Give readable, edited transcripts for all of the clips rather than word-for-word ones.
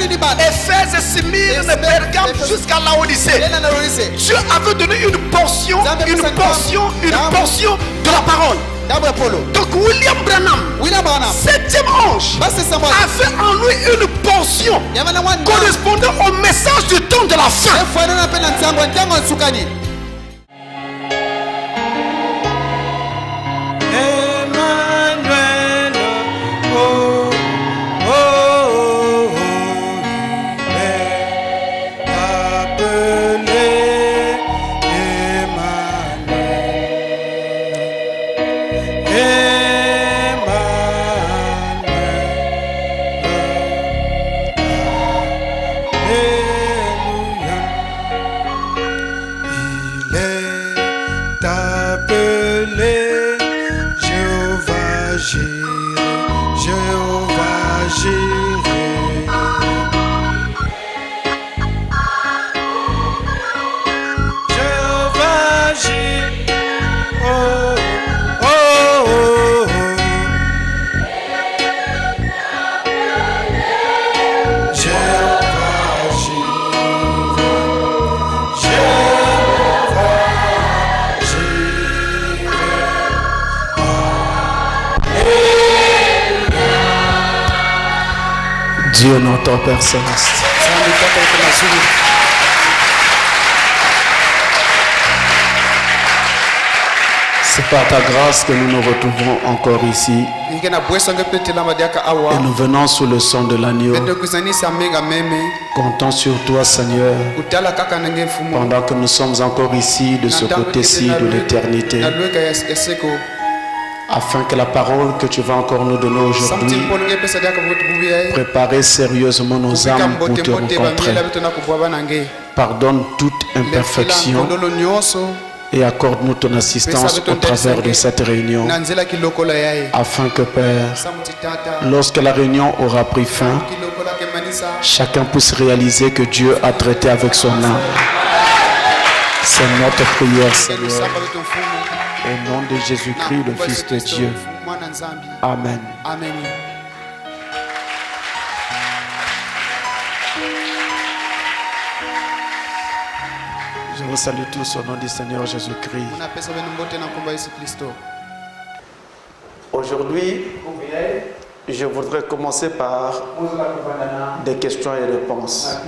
Éphèse, Smyrne, Pergame jusqu'à Laodicée. Dieu avait donné une portion de la parole. Donc William Branham, 7e ange, avait en lui une portion correspondant au message du temps de la fin. Dieu n'entend Père Céleste. C'est par ta grâce que nous nous retrouvons encore ici. Et nous venons sous le son de l'agneau. Comptons sur toi, Seigneur, pendant que nous sommes encore ici, de ce côté-ci de l'éternité, afin que la parole que tu vas encore nous donner aujourd'hui, préparer sérieusement nos âmes pour te rencontrer. Pardonne toute imperfection et accorde-nous ton assistance au travers de cette réunion, afin que, Père, lorsque la réunion aura pris fin, chacun puisse réaliser que Dieu a traité avec son âme. C'est notre prière, Seigneur. Au nom de Jésus-Christ, le Fils de Dieu. Amen. Amen. Je vous salue tous au nom du Seigneur Jésus-Christ. Aujourd'hui, je voudrais commencer par des questions et réponses.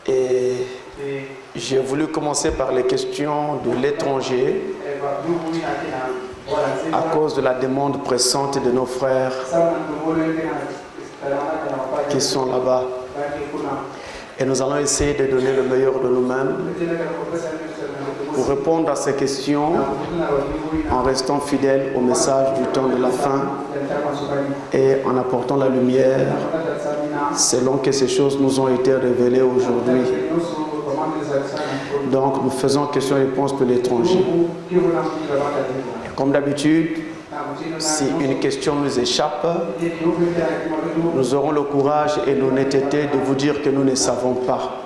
Et j'ai voulu commencer par les questions de l'étranger à cause de la demande pressante de nos frères qui sont là-bas. Et nous allons essayer de donner le meilleur de nous-mêmes pour répondre à ces questions en restant fidèles au message du temps de la fin et en apportant la lumière selon que ces choses nous ont été révélées aujourd'hui. Donc nous faisons questions-réponses pour l'étranger. Comme d'habitude, si une question nous échappe, nous aurons le courage et l'honnêteté de vous dire que nous ne savons pas.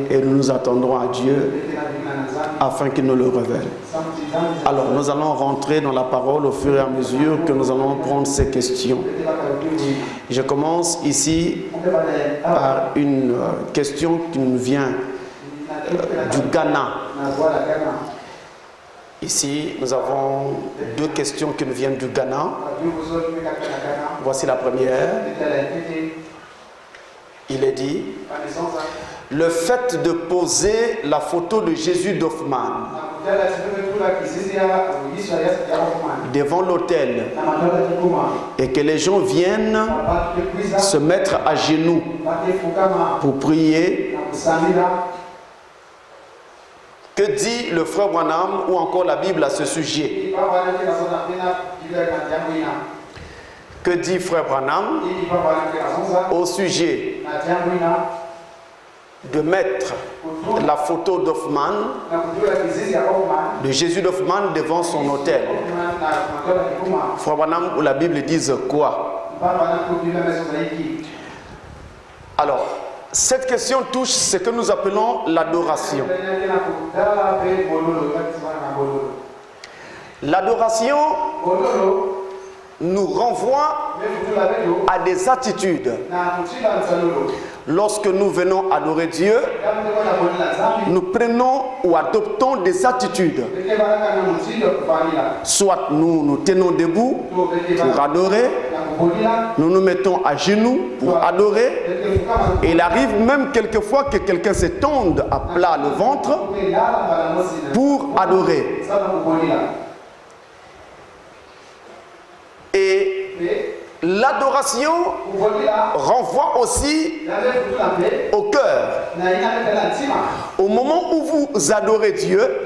Et nous nous attendrons à Dieu afin qu'il nous le révèle. Alors nous allons rentrer dans la parole au fur et à mesure que nous allons prendre ces questions. Je commence ici par une question qui nous vient du Ghana. Ici, nous avons deux questions qui nous viennent du Ghana. Voici la première. Il est dit: le fait de poser la photo de Jésus d'Hoffmann devant l'autel et que les gens viennent se mettre à genoux pour prier, que dit le frère Branham ou encore la Bible à ce sujet? Que dit frère Branham au sujet de mettre la photo d'Hoffmann, de Jésus d'Hoffmann devant son autel? Frère Branham ou la Bible disent quoi? Alors, cette question touche ce que nous appelons l'adoration. L'adoration nous renvoie à des attitudes. Lorsque nous venons adorer Dieu, nous prenons ou adoptons des attitudes. Soit nous nous tenons debout pour adorer, nous nous mettons à genoux pour adorer. Et il arrive même quelquefois que quelqu'un se tende à plat le ventre pour adorer. Et l'adoration renvoie aussi au cœur. Au moment où vous adorez Dieu,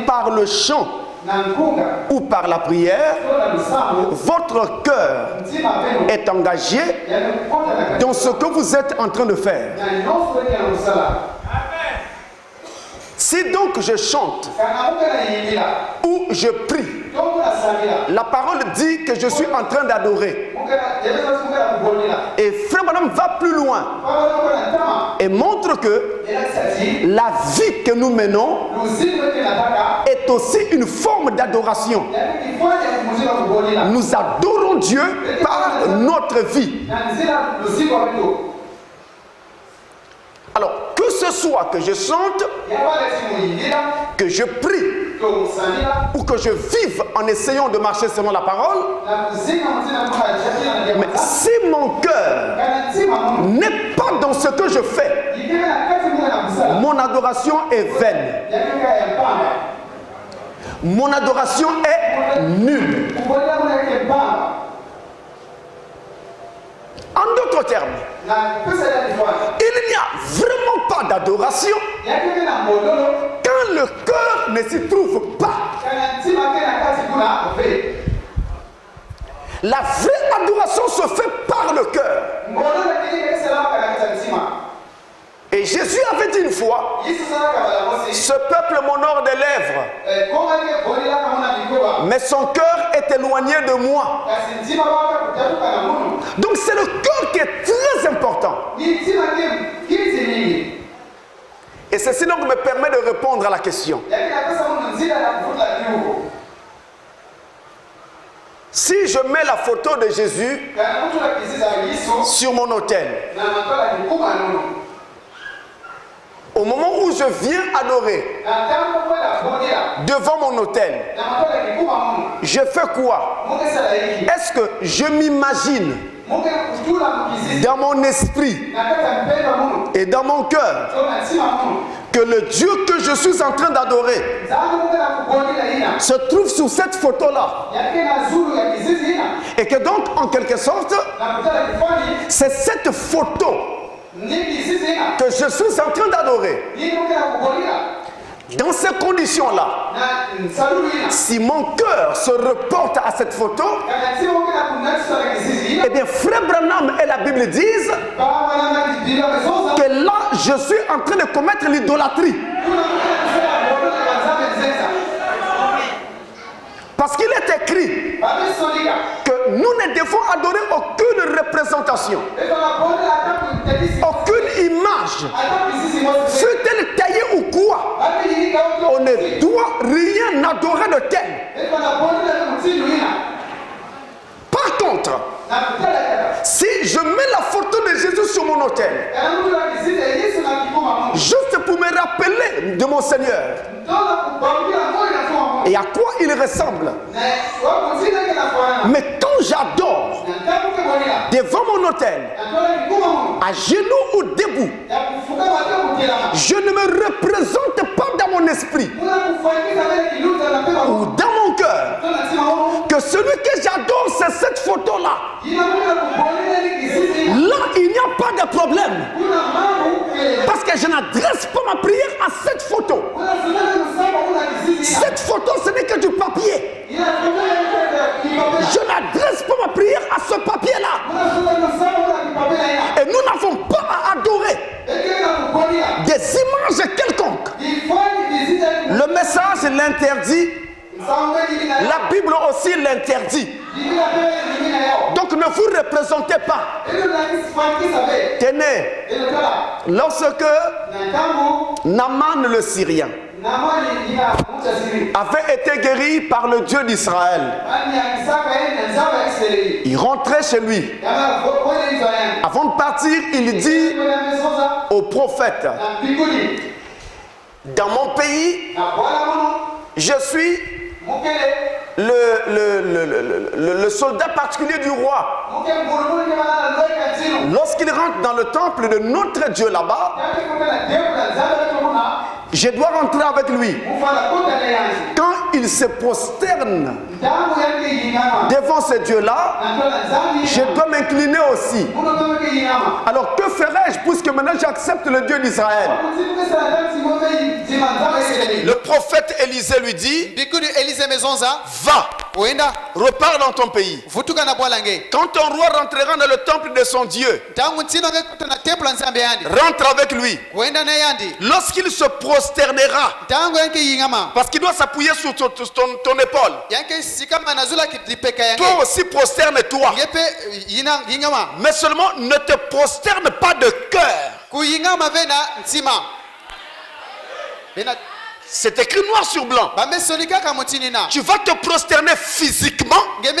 par le chant ou par la prière, votre cœur est engagé dans ce que vous êtes en train de faire. Si donc je chante ou je prie, la parole dit que je suis en train d'adorer. Et Frère Branham va plus loin et montre que la vie que nous menons est aussi une forme d'adoration. Nous adorons Dieu par notre vie. Alors, que ce soit que je chante, que je prie, ou que je vive en essayant de marcher selon la parole, mais si mon cœur n'est pas dans ce que je fais, mon adoration est vaine. Mon adoration est nulle. En d'autres termes, il n'y a vraiment pas d'adoration quand le cœur ne s'y trouve pas. La vraie adoration se fait par le cœur. Et Jésus avait dit une fois, ce peuple m'honore des lèvres, mais son cœur est éloigné de moi. Donc c'est le cœur qui est très important. Et ceci donc me permet de répondre à la question. Si je mets la photo de Jésus sur mon autel, au moment où je viens adorer devant mon autel, je fais quoi? Est-ce que je m'imagine dans mon esprit et dans mon cœur que le Dieu que je suis en train d'adorer se trouve sur cette photo-là, et que donc en quelque sorte c'est cette photo que je suis en train d'adorer? Dans ces conditions-là, si mon cœur se reporte à cette photo, eh bien Frère Branham et la Bible disent que là je suis en train de commettre l'idolâtrie. Parce qu'il est écrit que nous ne devons adorer aucune représentation, aucune image, fût-elle taillée ou quoi. On ne doit rien adorer de tel. Par contre, si je mets la photo de Jésus sur mon autel, juste pour me rappeler de mon Seigneur et à quoi il ressemble, mais quand j'adore devant mon autel, à genoux ou debout, je ne me représente pas dans mon esprit ou dans mon cœur que celui que j'adore, c'est cette photo-là. Là, il n'y a pas de problème. Parce que je n'adresse pas ma prière à cette photo. Cette photo, ce n'est que du papier. Je n'adresse pas ma prière à ce papier-là. Et nous n'avons pas à adorer des images quelconques. Le message l'interdit. La Bible aussi l'interdit. Donc ne vous représentez pas. Tenez, lorsque Naaman le Syrien avait été guéri par le Dieu d'Israël. Il rentrait chez lui. Avant de partir, il dit au prophète, dans mon pays, je suis le soldat particulier du roi. Lorsqu'il rentre dans le temple de notre Dieu là-bas, je dois rentrer avec lui. Quand il se prosterne devant ce Dieu-là, je dois m'incliner aussi. Alors que ferais-je puisque maintenant j'accepte le Dieu d'Israël? Le prophète Élisée lui dit, va, repars dans ton pays. Quand ton roi rentrera dans le temple de son Dieu, rentre avec lui. Lorsqu'il se prosternera, parce qu'il doit s'appuyer sur ton épaule, toi aussi prosterne-toi. Mais seulement ne te prosterne pas de cœur. C'est écrit noir sur blanc. Tu vas te prosterner physiquement, mais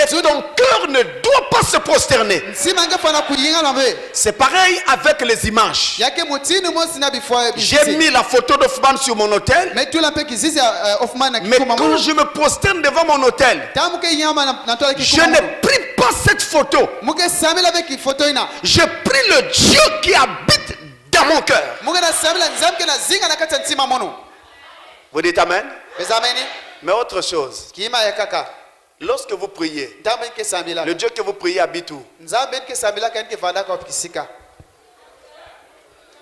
ton cœur ne doit pas se prosterner. C'est pareil avec les images. J'ai mis la photo d'Hoffman sur mon autel, mais quand je me prosterne devant mon autel, je ne prie pas cette photo. Je prie le Dieu qui habite dans mon cœur. Vous dites amen? Mais autre chose, lorsque vous priez, le Dieu que vous priez habite où?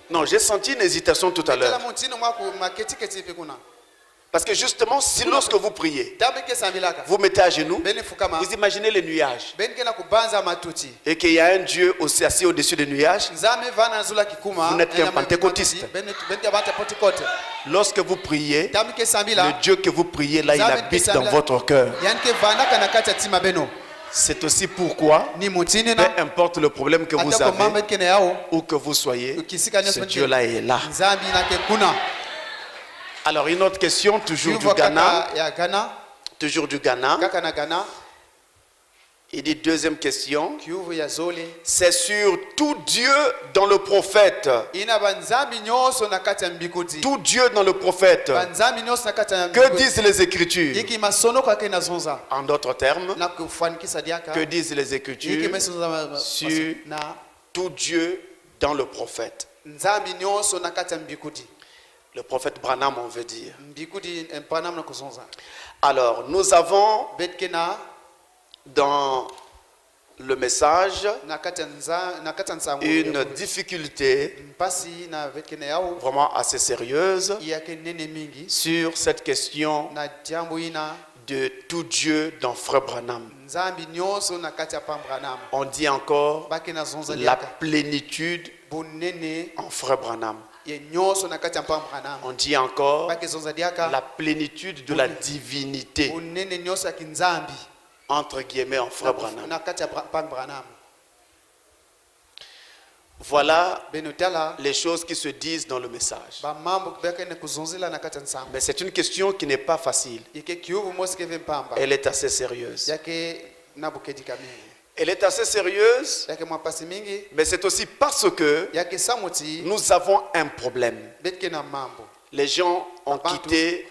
Non, j'ai senti une hésitation tout à l'heure. Parce que justement, si lorsque vous priez, vous mettez à genoux, vous imaginez les nuages, et qu'il y a un Dieu aussi assis au-dessus des nuages, vous n'êtes qu'un pentecôtiste. Lorsque vous priez, le Dieu que vous priez là, il habite dans votre cœur. C'est aussi pourquoi, peu importe le problème que vous avez, où que vous soyez, ce Dieu-là est là. Alors une autre question, toujours du Ghana. Toujours du Ghana. Il dit deuxième question. C'est sur tout Dieu dans le prophète. Tout Dieu dans le prophète. Que disent les Écritures? En d'autres termes, que disent les Écritures sur tout Dieu dans le prophète? Le prophète Branham, on veut dire. Alors, nous avons dans le message une difficulté vraiment assez sérieuse sur cette question de tout Dieu dans Frère Branham. On dit encore la plénitude en Frère Branham. On dit encore la plénitude de la divinité entre guillemets en Frère Branham. Voilà les choses qui se disent dans le message. Mais c'est une question qui n'est pas facile. Elle est assez sérieuse. Elle est assez sérieuse, mais c'est aussi parce que nous avons un problème. Les gens ont quitté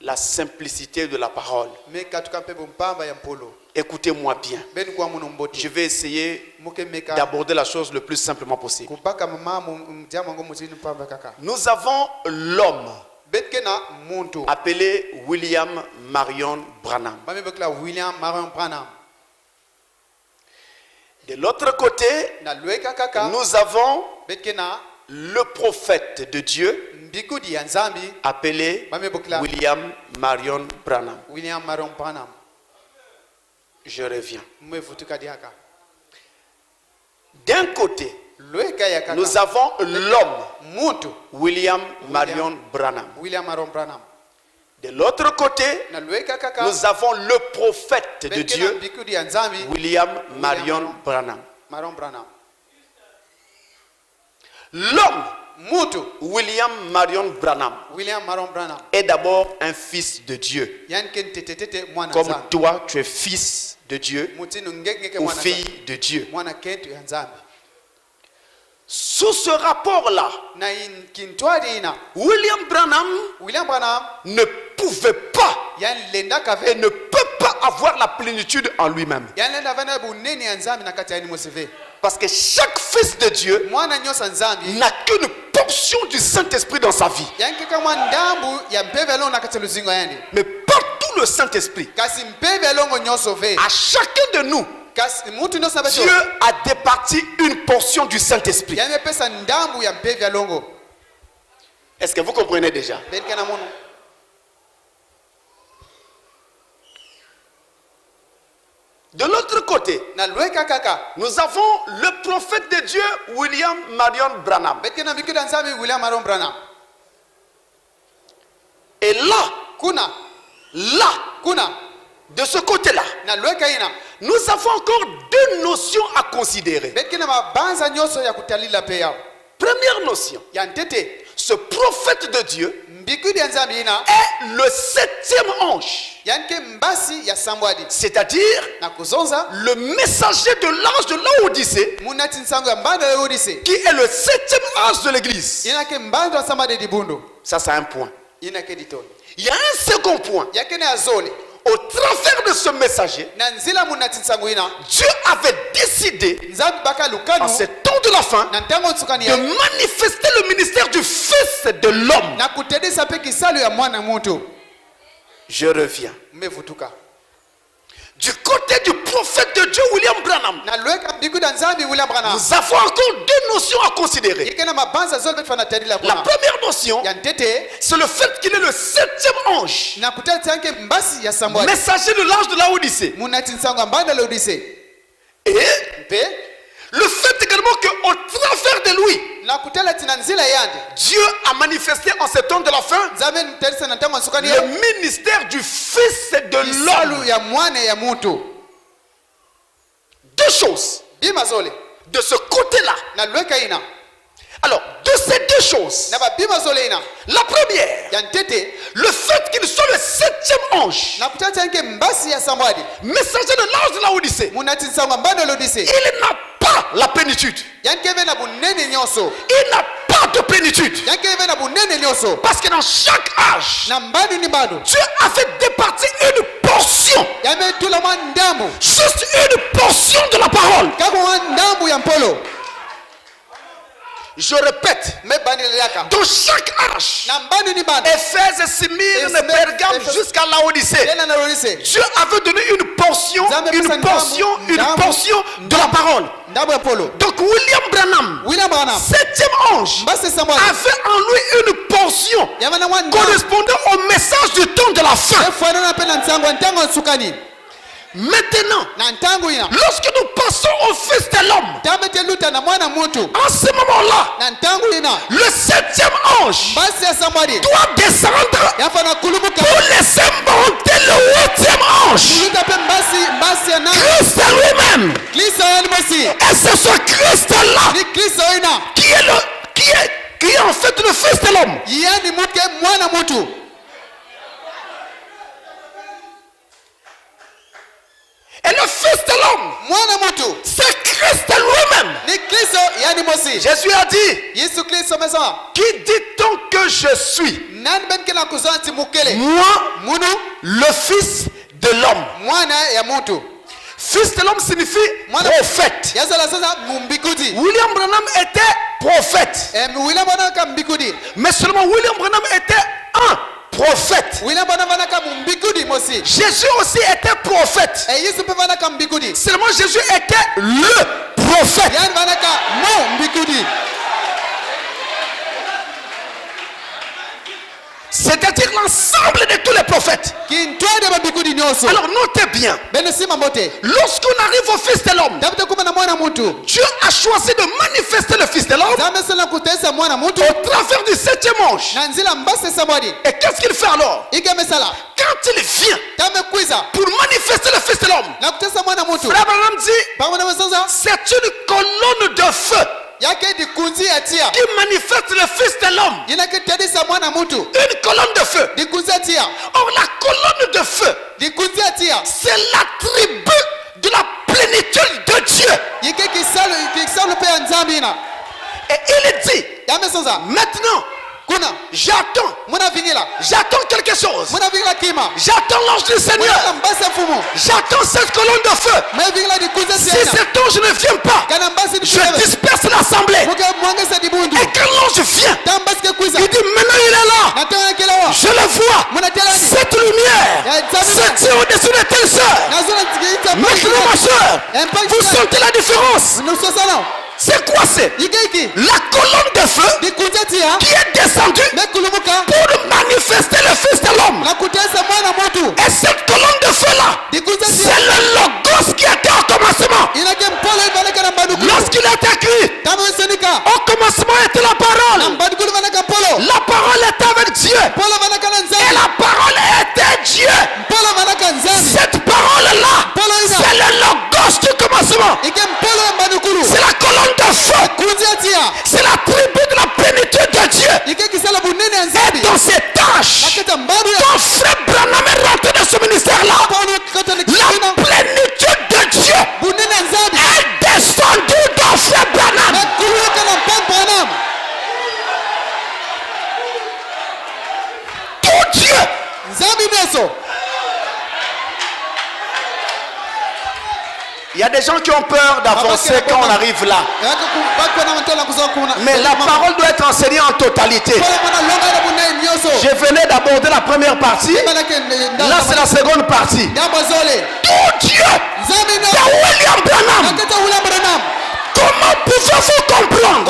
la simplicité de la parole. Écoutez-moi bien. Je vais essayer d'aborder la chose le plus simplement possible. Nous avons l'homme appelé William Marion Branham. De l'autre côté, nous avons le prophète de Dieu appelé William Marion Branham. Je reviens. D'un côté, nous avons l'homme William Marion Branham. De l'autre côté, nous avons le prophète de Dieu, William Marion Branham. L'homme William Marion Branham est d'abord un fils de Dieu. Comme toi, tu es fils de Dieu ou fille de Dieu. Sous ce rapport-là, William Branham ne pouvait pas et ne peut pas avoir la plénitude en lui-même. Parce que chaque fils de Dieu n'a qu'une portion du Saint-Esprit dans sa vie. Mais partout le Saint-Esprit, à chacun de nous, Dieu a départi une portion du Saint-Esprit. Est-ce que vous comprenez déjà? De l'autre côté, nous avons le prophète de Dieu, William Marion Branham. Et là, de ce côté-là, nous avons encore deux notions à considérer. Première notion, ce prophète de Dieu est le septième ange. C'est-à-dire le messager de l'ange de Laodicée, qui est le septième ange de l'église. Ça, c'est un point. Il y a un second point. Au travers de ce messager, Dieu avait décidé, en ce temps de la fin, de manifester le ministère du Fils de l'homme. Je reviens. Du côté du prophète de Dieu, William Branham, nous avons encore deux notions à considérer. La première notion, c'est le fait qu'il est le septième ange, messager de l'ange de Laodicée. Et le fait également qu'au travers de lui, Dieu a manifesté en ce temps de la fin le ministère du Fils de l'homme. Deux choses. De ce côté-là. Alors, de ces deux choses, la première, le fait qu'il soit le septième ange, messager de l'ange de Laodicée, il n'a pas la plénitude. Il n'a pas de plénitude. Parce que dans chaque âge, Dieu avait départi une portion, juste une portion de la parole. Je répète, dans chaque âge, Éphèse, Smyrne, Pergame jusqu'à Laodicée, Dieu avait donné une portion de la parole. Donc William Branham, septième ange, avait en lui une portion correspondant au message du temps de la fin. Maintenant, lorsque nous passons au Fils de l'homme, en ce moment-là, le septième ange doit descendre pour laisser monter le huitième ange, Christ lui-même. Et c'est ce Christ-là qui est en fait le Fils de l'homme. Et le Fils de l'homme, c'est Christ lui-même. Jésus a dit, qui dit-on que je suis? Moi, le Fils de l'homme. Fils de l'homme signifie prophète. William Branham était prophète. Mais seulement William Branham était un prophète. Jésus aussi était prophète. Seulement Jésus était le prophète. C'est-à-dire l'ensemble de tous les prophètes. Alors notez bien, lorsqu'on arrive au Fils de l'homme, Dieu a choisi de manifester le Fils de l'homme au travers du septième ange. Et qu'est-ce qu'il fait alors? Quand il vient pour manifester le Fils de l'homme, Frère Branham dit, c'est une colonne de feu qui manifeste le Fils de l'homme. Une colonne de feu. Or, la colonne de feu, c'est l'attribut de la plénitude de Dieu. Et il dit, maintenant, j'attends quelque chose. J'attends l'ange du Seigneur. J'attends cette colonne de feu. Si cet ange ne vient pas, je disperse l'assemblée. Et quand l'ange vient, il dit maintenant il est là. Je le vois. Cette lumière, c'est Dieu au-dessus de telle soeur. Maintenant ma soeur, vous sentez la différence? C'est quoi c'est? La colonne de feu qui est descendue pour manifester le Fils de l'homme. Et cette colonne de feu là, c'est le logos qui était au commencement. Lorsqu'il est écrit, au commencement était la parole. La parole était avec Dieu. Et la parole était Dieu. Cette parole là, c'est le logos du commencement. C'est la colonne de feu. C'est la tribu de la plénitude de Dieu. Et dans ces tâches, quand frère Branham est rentré dans ce ministère-là, la plénitude de Dieu est descendue dans frère Branham. Tout Dieu. Il y a des gens qui ont peur d'avancer quand on arrive là. Mais la parole doit être enseignée en totalité. Je venais d'aborder la première partie. Là, c'est la seconde partie. Tout Dieu de William Branham. Comment pouvez-vous comprendre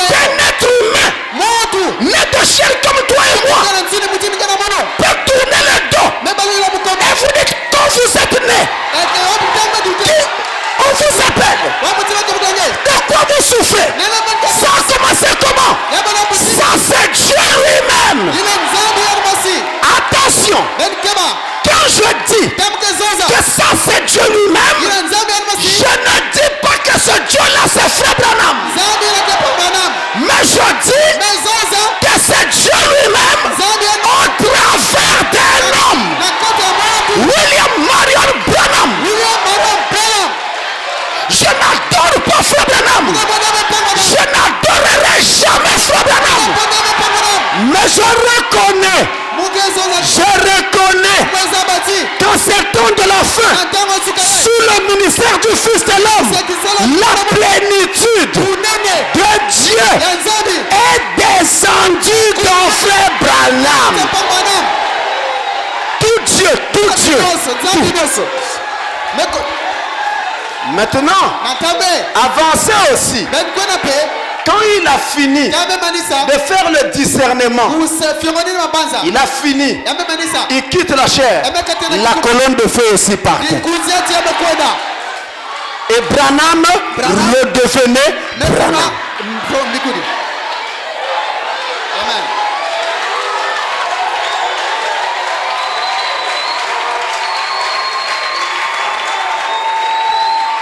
qu'un être humain, né de chair comme toi et moi, peut tourner le dos? Et vous dites quand vous êtes né, on vous appelle. De quoi vous souffrez? Ça a commencé comment? Ça c'est Dieu lui-même. Attention. Quand je dis que ça c'est Dieu lui-même, je ne dis pas que ce Dieu-là c'est Frère Branham. Mais je dis que c'est Dieu lui-même au travers d'un homme. William Marion Branham. Je n'adore pas Frère Branham. Je n'adorerai jamais Frère Branham. Mais je reconnais qu'en ces temps de la fin, sous le ministère du Fils de l'homme, la plénitude de Dieu est descendue dans Frère Branham. Tout Dieu. Maintenant, avancez aussi. Quand il a fini de faire le discernement, il a fini, il quitte la chair, la colonne de feu aussi partait. Et Branham redevenait Branham.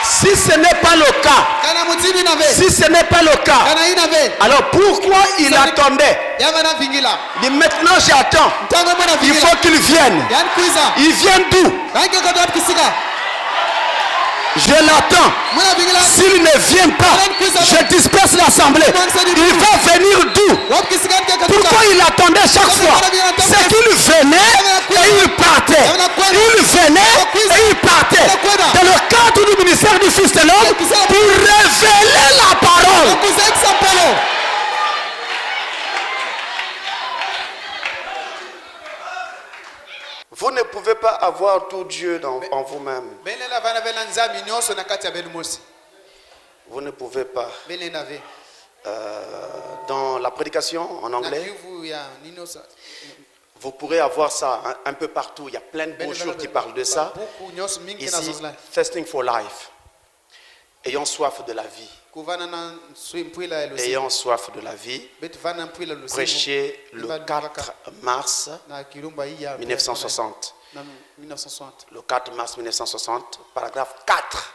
Si ce n'est pas le cas, alors pourquoi il attendait? Il dit maintenant j'attends. Il faut qu'il vienne. Il vient d'où? Je l'attends. S'il ne vient pas, je disperse l'assemblée. Il va venir d'où? Pourquoi il attendait chaque fois? C'est qu'il venait et il partait. Il venait et il partait. Dans le cadre du ministère du Fils de l'homme, pour révéler la parole. Vous ne pouvez pas avoir tout Dieu en vous-même. Vous ne pouvez pas. Dans la prédication en anglais, vous pourrez avoir ça un peu partout. Il y a plein de brochures qui parlent de ça. Ici, Thirsting for Life. Ayant soif de la vie. Ayant soif de la vie. Prêché le 4 mars 1960. Le 4 mars 1960, paragraphe 4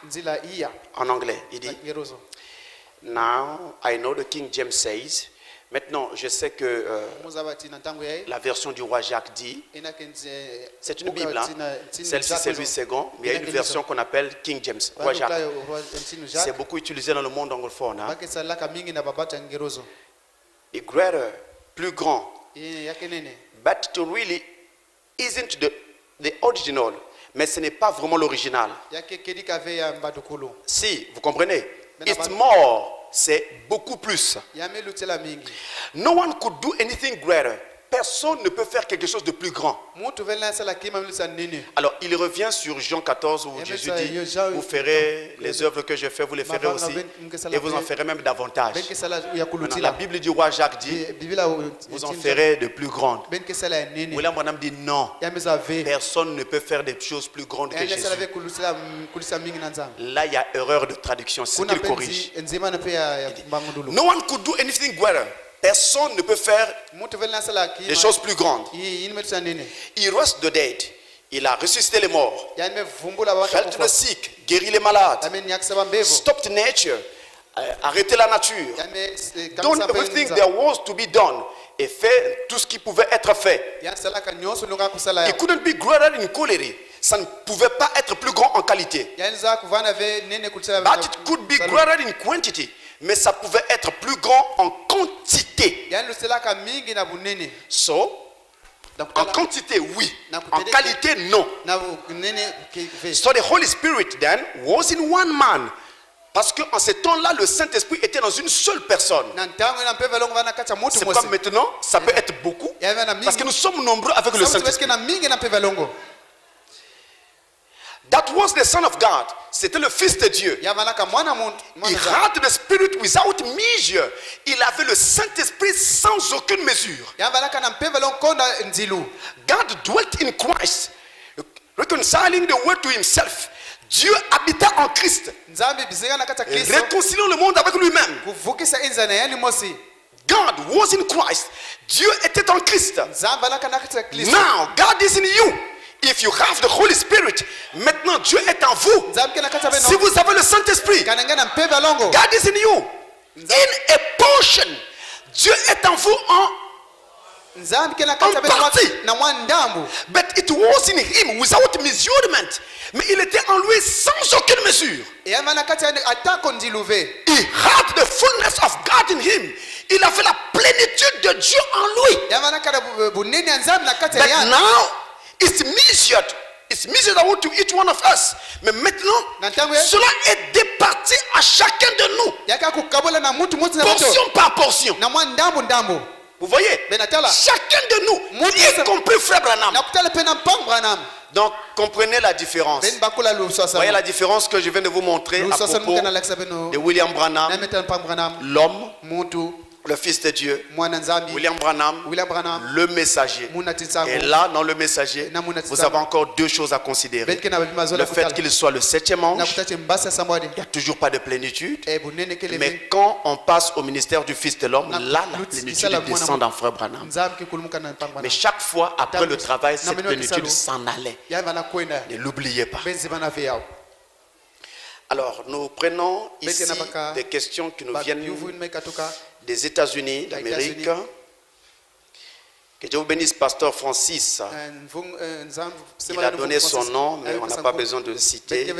en anglais. Il dit: Now, I know the King James says. Maintenant, je sais que la version du roi Jacques dit, c'est une Bible, hein? Celle-ci c'est Louis II, mais il y a une version qu'on appelle King James, roi Jacques. C'est beaucoup utilisé dans le monde anglophone. Hein? Et greater, plus grand. But to really isn't the original, mais ce n'est pas vraiment l'original. Si, vous comprenez? It's more. C'est beaucoup plus. No one could do anything greater. Personne ne peut faire quelque chose de plus grand. Alors, il revient sur Jean 14 où Jésus dit, vous ferez les œuvres que je fais, vous les ferez aussi. Et vous en ferez même davantage. Maintenant, la Bible du roi Jacques dit, vous en ferez de plus grandes. William Branham dit non. Personne ne peut faire des choses plus grandes que Jésus. Là, il y a erreur de traduction. C'est ce qu'il corrige. No one could do anything greater. Personne ne peut faire des choses plus grandes. Il rose the dead. Il a ressuscité les morts. Healed the sick. Guéri les malades. Stopped nature. Arrêté la nature. Done everything there was to be done. Et fait tout ce qui pouvait être fait. It couldn't be greater in quality. Ça ne pouvait pas être plus grand en qualité. But it could be greater in quantity. Mais ça pouvait être plus grand en quantité. So, en quantité, oui. En qualité, non. So the Holy Spirit then was in one man. Parce qu'en ce temps-là, le Saint-Esprit était dans une seule personne. C'est pas maintenant, ça peut être beaucoup. Parce que nous sommes nombreux avec le Saint-Esprit. That was the Son of God. C'était le Fils de Dieu. He had the Spirit without measure. Il avait le Saint-Esprit sans aucune mesure. God dwelt in Christ, reconciling the world to himself. Dieu habitait en Christ, réconciliant le monde avec lui-même. God was in Christ. Dieu était en Christ. Now God is in you. If you have the Holy Spirit, maintenant Dieu est en vous. Si vous avez le Saint-Esprit, God is in you. In a portion, Dieu est en vous en partie. But it was in him without measurement. Mais il était en lui sans aucune mesure. He had the fullness of God in him. Il avait la plénitude de Dieu en lui. But now, it's measured out to each one of us. Mais maintenant, cela est départi à chacun de nous. Portion par portion. Vous voyez? Chacun de nous, y compris Frère Branham. Donc, comprenez la différence. Vous voyez la différence que je viens de vous montrer à propos de William Branham, l'homme, le Fils de Dieu, William Branham, le messager. Et là, dans le messager, vous avez encore deux choses à considérer. Le fait qu'il soit le septième ange, il n'y a toujours pas de plénitude. Mais quand on passe au ministère du Fils de l'homme, là, la plénitude descend dans Frère Branham. Mais chaque fois, après le travail, cette plénitude s'en allait. Ne l'oubliez pas. Alors, nous prenons ici des questions qui nous viennent des États-Unis d'Amérique. Que Dieu vous bénisse, Pasteur Francis. Il a donné son nom, mais on n'a pas besoin de le citer. Et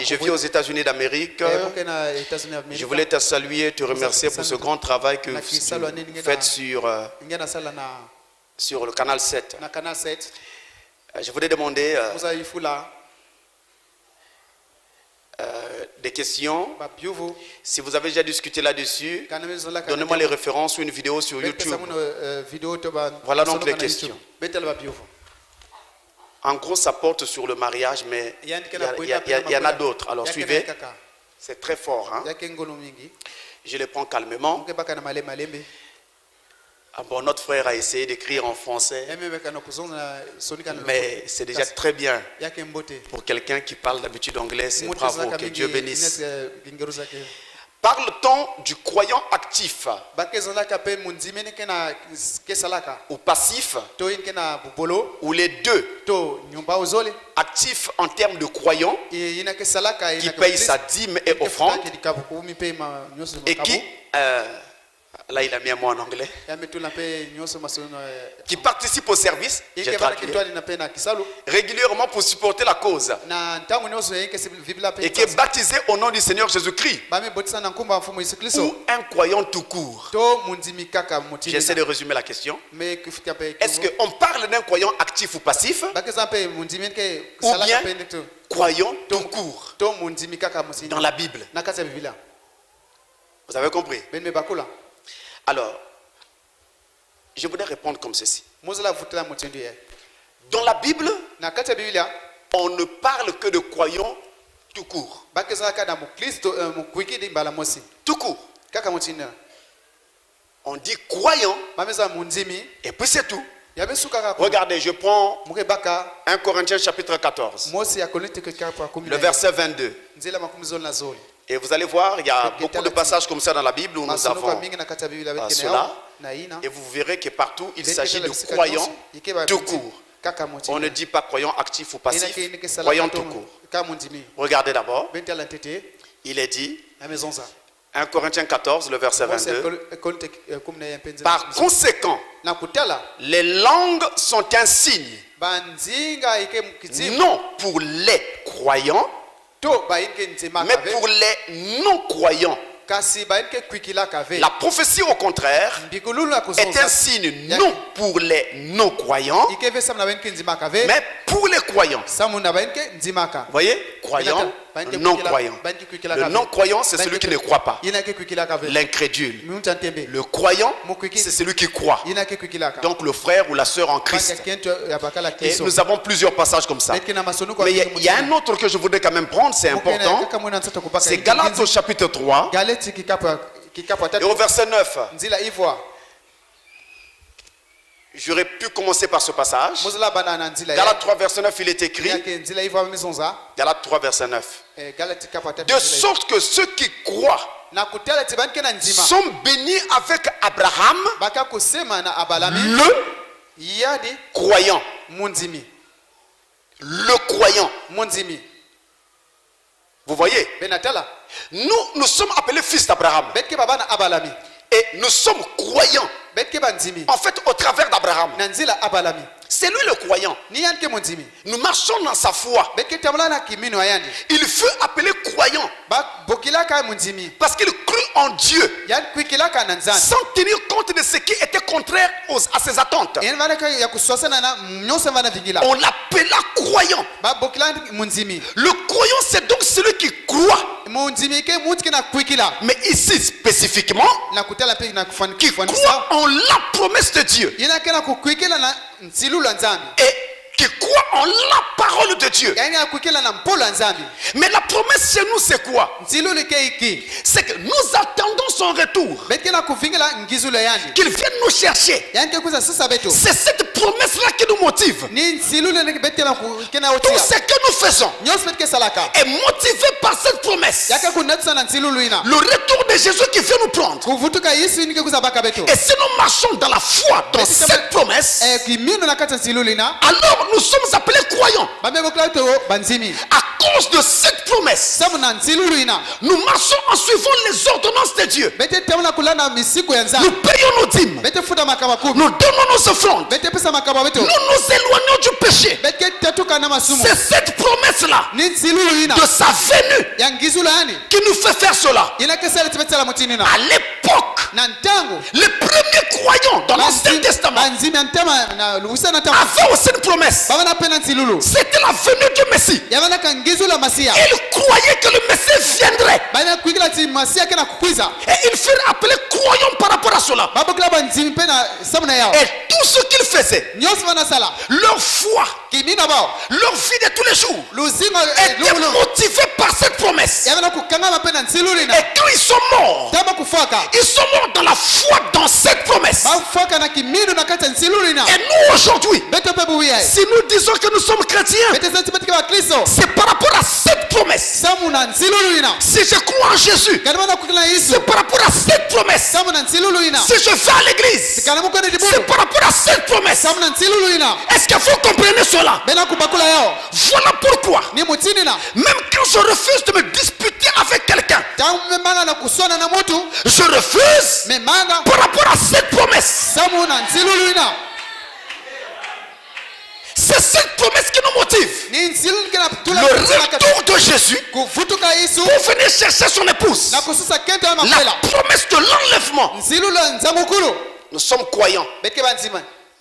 je vis aux États-Unis d'Amérique. Je voulais te saluer, te remercier pour ce grand travail que vous faites sur le canal 7. Je voulais demander des questions. Si vous avez déjà discuté là-dessus, donnez-moi les références ou une vidéo sur YouTube. Voilà donc les questions. En gros, ça porte sur le mariage, mais il y en a d'autres. Alors suivez. C'est très fort. Hein? Je les prends calmement. Ah bon, notre frère a essayé d'écrire en français, mais c'est déjà très bien. Pour quelqu'un qui parle d'habitude anglais, c'est bravo, que Dieu bénisse. Parle-t-on du croyant actif ou passif, ou les deux? Actif en termes de croyant qui paye sa dîme et offrande et qui, là il a mis un mot en anglais, qui participe au service régulièrement pour supporter la cause et qui est baptisé au nom du Seigneur Jésus-Christ, ou un croyant tout court. J'essaie de résumer la question. Est-ce qu'on parle d'un croyant actif ou passif, ou bien croyant tout court dans la Bible? Vous avez compris? Alors, je voudrais répondre comme ceci. Dans la Bible, on ne parle que de croyants tout court. Tout court. On dit croyant et puis c'est tout. Regardez, je prends 1 Corinthiens chapitre 14, le verset 22. Et vous allez voir, il y a beaucoup de passages comme ça dans la Bible où nous avons cela. Et vous verrez que partout, il s'agit de croyants tout court. On ne dit pas croyant actif ou passif, croyant tout court. Regardez d'abord, il est dit, 1 Corinthiens 14, le verset 22. Par conséquent, les langues sont un signe, non pour les croyants, mais pour les non-croyants. La prophétie, au contraire, est un signe non pour les non-croyants, mais pour les croyants. Vous voyez? Croyant, non-croyant. Le non-croyant, c'est celui qui ne croit pas. L'incrédule. Le croyant, c'est celui qui croit. Donc le frère ou la sœur en Christ. Et nous avons plusieurs passages comme ça. Mais il y a un autre que je voudrais quand même prendre, c'est important. C'est Galates au chapitre 3. Et au verset 9. J'aurais pu commencer par ce passage. Galates 3, verset 9, il est écrit. Galates 3, verset 9. De sorte que ceux qui croient sont bénis avec Abraham, le croyant. Le croyant. Vous voyez? Nous sommes appelés fils d'Abraham. Et nous sommes croyants. En fait, au travers d'Abraham. C'est lui le croyant. Nous marchons dans sa foi. Il fut appelé croyant parce qu'il crut en Dieu sans tenir compte de ce qui était contraire à ses attentes. On l'appela croyant. Le croyant, c'est donc celui qui croit. Mais ici spécifiquement, qui croit en la promesse de Dieu et qui croit en la parole de Dieu. Mais la promesse chez nous, c'est quoi? C'est que nous attendons son retour, qu'il vienne nous chercher. C'est cette promesse-là qui nous motive. Tout ce que nous faisons est motivé par cette promesse. Le retour de Jésus qui vient nous prendre. Et si nous marchons dans la foi, dans cette promesse, alors nous sommes appelés croyants. À cause de cette promesse, nous marchons en suivant les ordonnances de Dieu. Nous payons nos dîmes. Nous donnons nos offrandes. Nous nous éloignons du péché. C'est cette promesse-là de sa venue qui nous fait faire cela. À l'époque, les premiers croyants dans l'Ancien Testament avaient aussi une promesse. C'était la venue du Messie. Ils croyaient que le Messie viendrait. Et ils furent appelés croyants par rapport à cela. Et tout ce qu'ils faisaient, leur foi, leur vie de tous les jours, était motivée par cette promesse. Et quand ils sont morts dans la foi dans cette promesse. Et nous aujourd'hui, si nous disons que nous sommes chrétiens, c'est par rapport à cette promesse. Si je crois en Jésus, C'est par rapport à cette promesse. Si je vais à l'église, c'est par rapport à cette promesse. Est-ce qu'il faut comprendre cela? Voilà pourquoi, même quand je refuse de me disputer avec quelqu'un, je refuse par rapport à cette promesse. C'est cette promesse qui nous motive. Le retour de Jésus pour venir chercher son épouse. La promesse de l'enlèvement. Nous sommes croyants.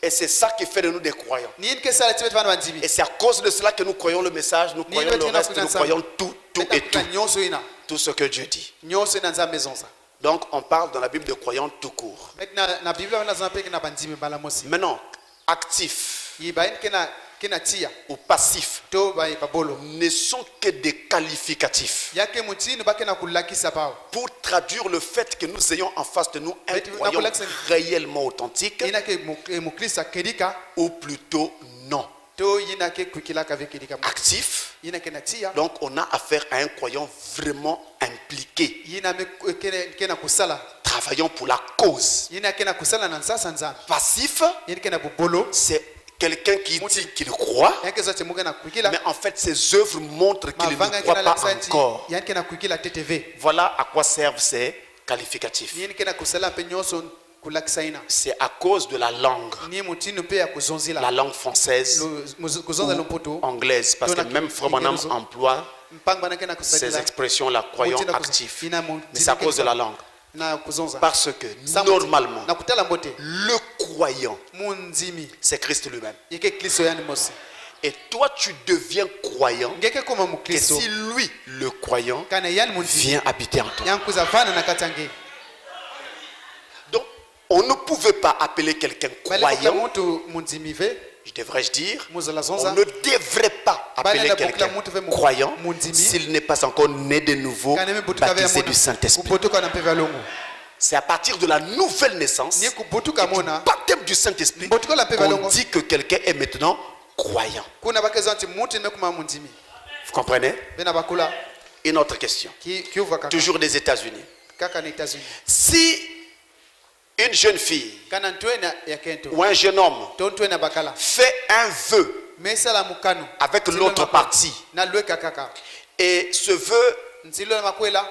Et c'est ça qui fait de nous des croyants. Et c'est à cause de cela que nous croyons le message, nous croyons le reste, nous croyons tout et tout. Tout ce que Dieu dit. Donc on parle dans la Bible de croyants tout court. Maintenant, actif ou passif ne sont que des qualificatifs pour traduire le fait que nous ayons en face de nous un croyant réellement authentique ou plutôt non. Actif, donc on a affaire à un croyant vraiment impliqué, travaillant pour la cause. Passif, c'est quelqu'un qui dit qu'il croit, mais en fait ses œuvres montrent qu'il ne croit pas encore. Voilà à quoi servent ces qualificatifs. C'est à cause de la langue française ou anglaise, parce que même Frère Branham emploie ces expressions-là, croyant actif, mais c'est à cause de la langue. Parce que normalement, le croyant, c'est Christ lui-même. Et toi, tu deviens croyant que si lui, le croyant, vient habiter en toi. Donc, on ne pouvait pas appeler quelqu'un croyant. Devrais-je dire, on ne devrait pas appeler quelqu'un croyant s'il n'est pas encore né de nouveau, baptisé du Saint-Esprit. C'est à partir de la nouvelle naissance, du baptême du Saint-Esprit, qu'on dit que quelqu'un est maintenant croyant. Vous comprenez? Une autre question, toujours des États-Unis. Si une jeune fille ou un jeune homme fait un vœu avec l'autre partie, et ce vœu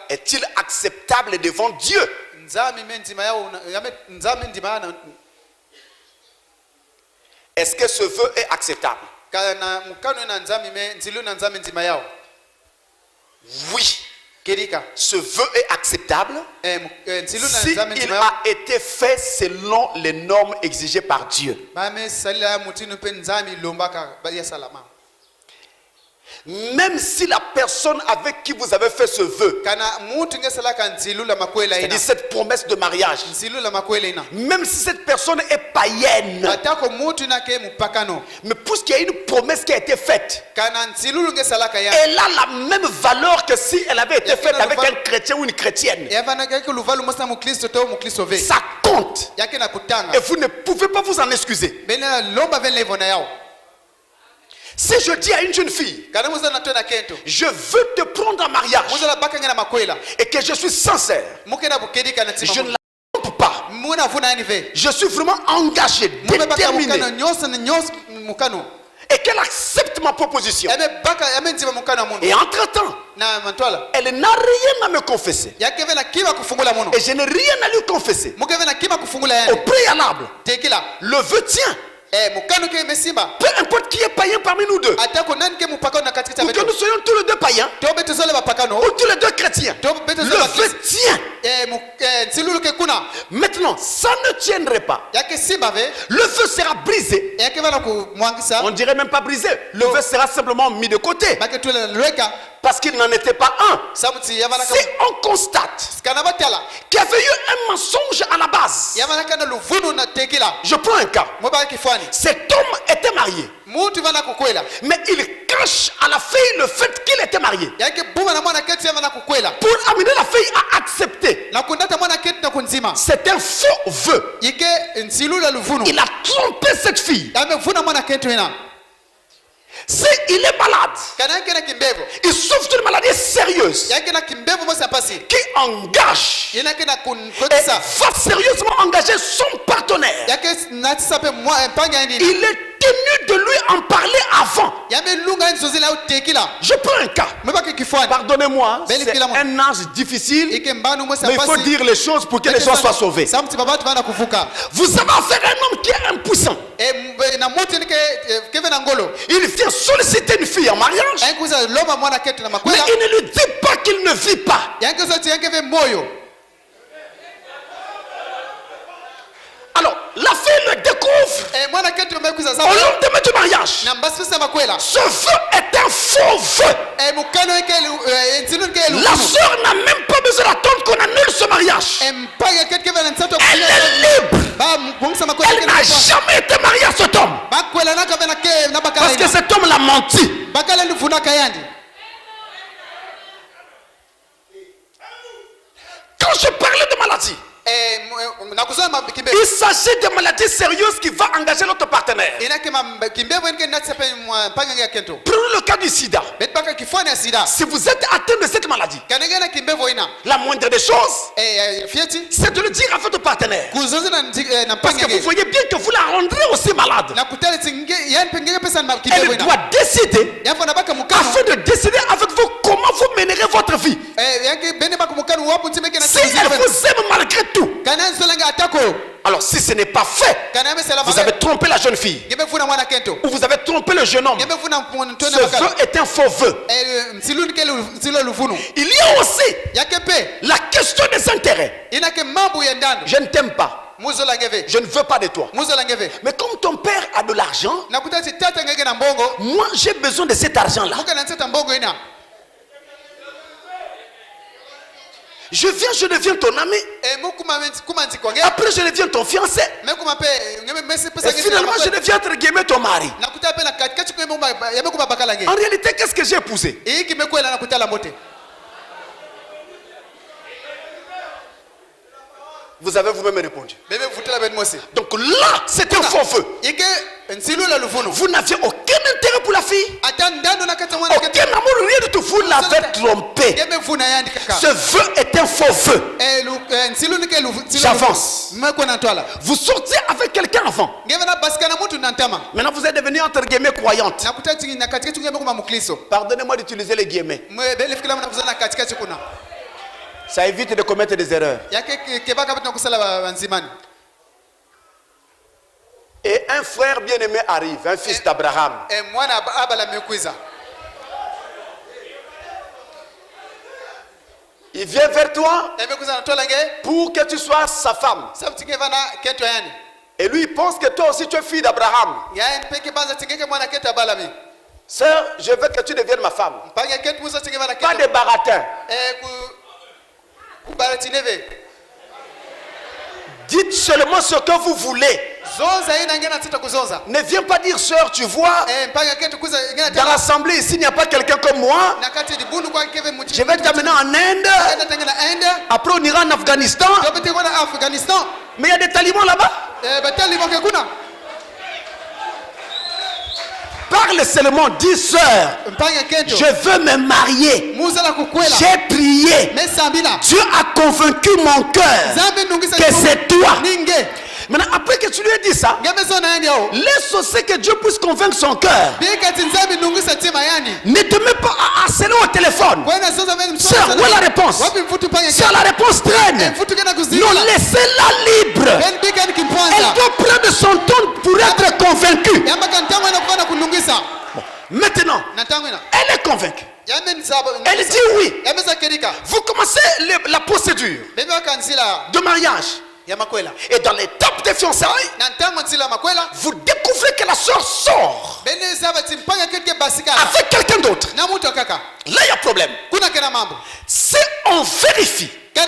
est-il acceptable devant Dieu? Est-ce que ce vœu est acceptable? Oui. Ce vœu est acceptable s'il a été fait selon les normes exigées par Dieu. Même si la personne avec qui vous avez fait ce vœu, c'est-à-dire cette promesse de mariage, même si cette personne est païenne, mais puisqu'il y a une promesse qui a été faite, elle a la même valeur que si elle avait été faite avec un chrétien ou une chrétienne. Ça compte. Et vous ne pouvez pas vous en excuser. Si je dis à une jeune fille, je veux te prendre en mariage, et que je suis sincère, je ne la trompe pas, je suis vraiment engagé, déterminé, et qu'elle accepte ma proposition, et entre-temps, elle n'a rien à me confesser, et je n'ai rien à lui confesser, au préalable, le vœu tient. Peu importe qui est païen parmi nous deux, ou que nous soyons tous les deux païens, ou tous les deux chrétiens, le vœu tient. Maintenant, ça ne tiendrait pas. Le vœu sera brisé. On dirait même pas brisé. Le vœu sera simplement mis de côté, parce qu'il n'en était pas un. Si on constate qu'il y avait eu un mensonge à la base, je prends un cas. Cet homme était marié, mais il cache à la fille le fait qu'il était marié pour amener la fille à accepter. C'est un faux vœu. Il a trompé cette fille. S'il est malade, il souffre d'une maladie sérieuse qui engage et va sérieusement engager son partenaire. Il est tenu de lui en parler avant. Je prends un cas. Pardonnez-moi, c'est un âge difficile, mais il faut dire les choses pour que les gens soient sauvés. Vous avez affaire à un homme qui est impuissant. Il vient solliciter une fille en mariage, mais il ne lui dit pas qu'il ne vit pas. Alors, la fille le découvre au lendemain du mariage. Ce vœu est un faux vœu. La soeur n'a même pas besoin d'attendre qu'on annule ce mariage. Elle est libre. Elle n'a jamais été mariée à cet homme. Parce que cet homme l'a menti. Quand je parlais de maladie, il s'agit de maladies sérieuses qui vont engager notre partenaire. Prenons le cas du sida. Si vous êtes atteint de cette maladie, la moindre des choses, c'est de le dire à votre partenaire. Parce que vous voyez bien que vous la rendrez aussi malade. Elle doit décider, afin de décider avec vous comment vous mènerez votre vie. Si elle vous aime malgré tout, alors si ce n'est pas fait, vous avez trompé la jeune fille ou vous avez trompé le jeune homme. Ce vœu est un faux vœu. Il y a aussi la question des intérêts. Je ne t'aime pas, je ne veux pas de toi, mais comme ton père a de l'argent, moi j'ai besoin de cet argent là. Je viens, je deviens ton ami. Après, je deviens ton fiancé. Et finalement, je deviens entre guillemets ton mari. En réalité, qu'est-ce que j'ai épousé? Vous avez vous-même répondu. Donc là, c'est un faux feu. Vous n'aviez aucun intérêt pour la fille. Aucun amour, rien du tout. Vous l'avez trompé. Ce vœu est un faux vœu. J'avance. Vous sortiez avec quelqu'un avant. Maintenant, vous êtes devenu entre guillemets croyante. Pardonnez-moi d'utiliser les guillemets. Ça évite de commettre des erreurs. Et un frère bien-aimé arrive, un fils d'Abraham. Il vient vers toi pour que tu sois sa femme. Et lui, il pense que toi aussi tu es fille d'Abraham. Sœur, je veux que tu deviennes ma femme. Pas de baratin. Dites seulement ce que vous voulez. Ne viens pas dire sœur, tu vois, dans l'assemblée ici il n'y a pas quelqu'un comme moi. Je vais t'amener en Inde. Après on ira en Afghanistan. Mais il y a des talibans là-bas. Parle seulement, dis sœur, je veux me marier. J'ai prié. Dieu a convaincu mon cœur que c'est toi. Maintenant, après que tu lui aies dit ça, laisse aussi que Dieu puisse convaincre son cœur. Ne te mets pas à harceler au téléphone. Sœur, où est la réponse? Sœur, la réponse traîne. Non, laissez-la libre. Elle doit prendre son temps pour être convaincue. Bon. Maintenant, elle est convaincue. Elle dit oui. Vous commencez la procédure de mariage. Et dans l'étape des fiançailles, vous découvrez que la soeur sort avec quelqu'un d'autre. Là, il y a problème. Si on vérifie que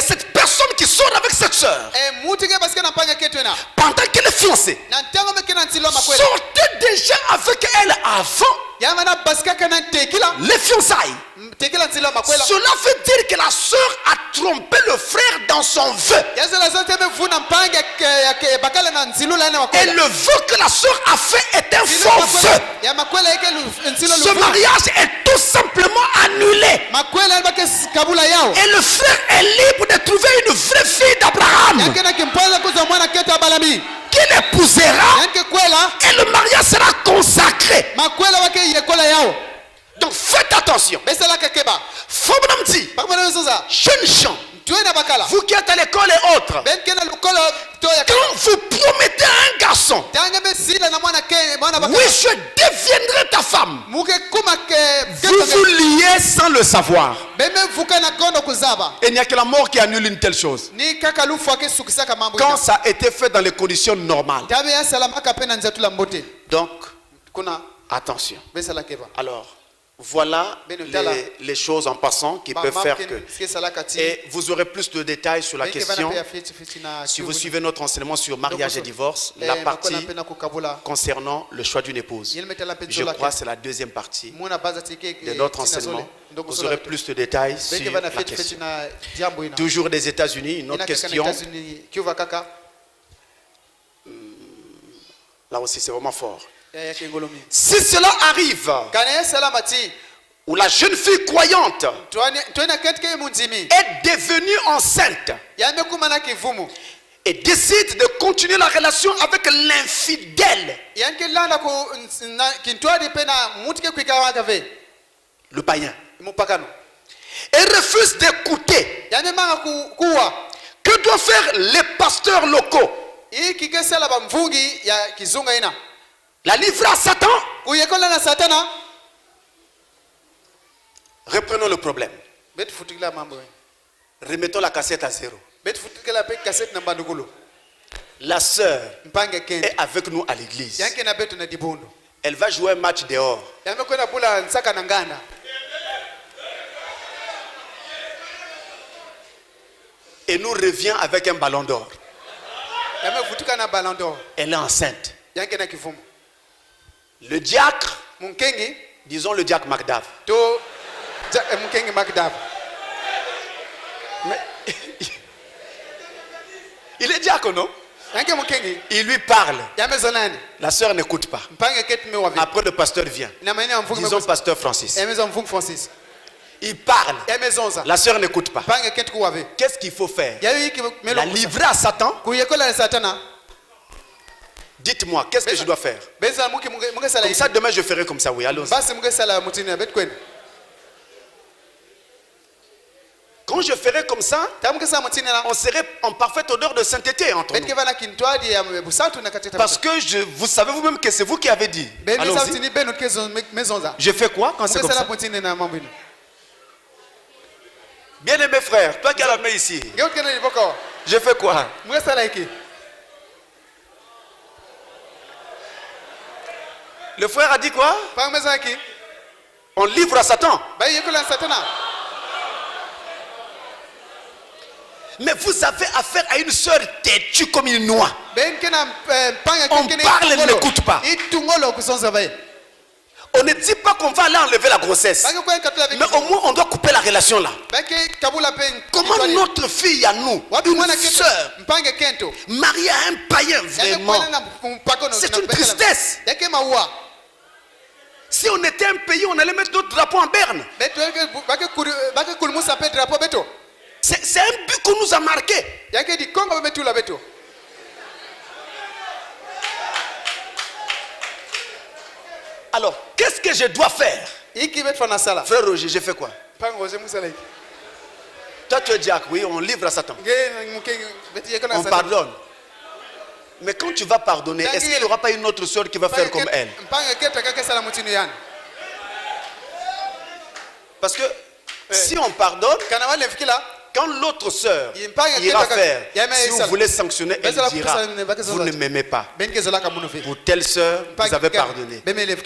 cette personne qui sort avec cette soeur, pendant qu'elle est fiancée, sortait déjà avec elle avant les fiançailles. Cela veut dire que la soeur a trompé le frère dans son vœu. Et le vœu que la sœur a fait est un faux vœu. Ce mariage est tout simplement annulé. Et le frère est libre de trouver une vraie fille d'Abraham qu'il épousera et le mariage sera consacré. Donc faites attention. Jeunes gens, vous qui êtes à l'école et autres, quand vous promettez à un garçon, oui, je deviendrai ta femme, vous vous liez sans le savoir. Et il n'y a que la mort qui annule une telle chose. Quand ça a été fait dans les conditions normales. Donc, attention. Alors, voilà les choses en passant qui peuvent faire que... Et vous aurez plus de détails sur la question si vous suivez notre enseignement sur mariage et divorce, la partie concernant le choix d'une épouse. Je crois que c'est la deuxième partie de notre enseignement. Vous aurez plus de détails sur la question. Toujours des États-Unis, une autre question. Là aussi, c'est vraiment fort. Si cela arrive, où la jeune fille croyante est devenue enceinte et décide de continuer la relation avec l'infidèle, le païen, et refuse d'écouter, que doivent faire les pasteurs locaux? La livrer à Satan? Reprenons le problème. Remettons la cassette à zéro. La sœur est avec nous à l'église. Elle va jouer un match dehors. Et nous revient avec un ballon d'or. Elle est enceinte. Le diacre, disons le diacre Magdav. Mais, il est diacre, non? Il lui parle. La sœur n'écoute pas. Après le pasteur vient. Disons pasteur Francis. Il parle. La sœur n'écoute pas. Qu'est-ce qu'il faut faire? La livrer à Satan? Dites-moi, qu'est-ce que je dois faire? Comme ça, demain je ferai comme ça, oui, allons-y. Quand je ferai comme ça, on serait en parfaite odeur de sainteté entre nous. Parce que vous savez vous-même que c'est vous qui avez dit. Allons-y. Je fais quoi quand c'est comme ça? Bien-aimé frère, toi qui as la main ici, je fais quoi? Le frère a dit quoi? On livre à Satan. Mais vous avez affaire à une sœur têtue comme une noix. On parle, elle n'écoute pas. On ne dit pas qu'on va aller enlever la grossesse. Mais au moins on doit couper la relation là. Comment notre fille à nous, une sœur, mariée à un païen, vraiment, c'est une tristesse. Si on était un pays, on allait mettre notre drapeau en berne. C'est un but qu'on nous a marqué. Alors, qu'est-ce que je dois faire? Frère Roger, j'ai fait quoi? Toi, tu es diacre, oui, on livre à Satan. On pardonne. Mais quand tu vas pardonner, est-ce qu'il n'y aura pas une autre sœur qui va faire comme elle? Parce que si on pardonne, quand l'autre sœur ira faire, si vous voulez sanctionner, elle dira, vous ne m'aimez pas. Pour telle sœur, vous avez pardonné.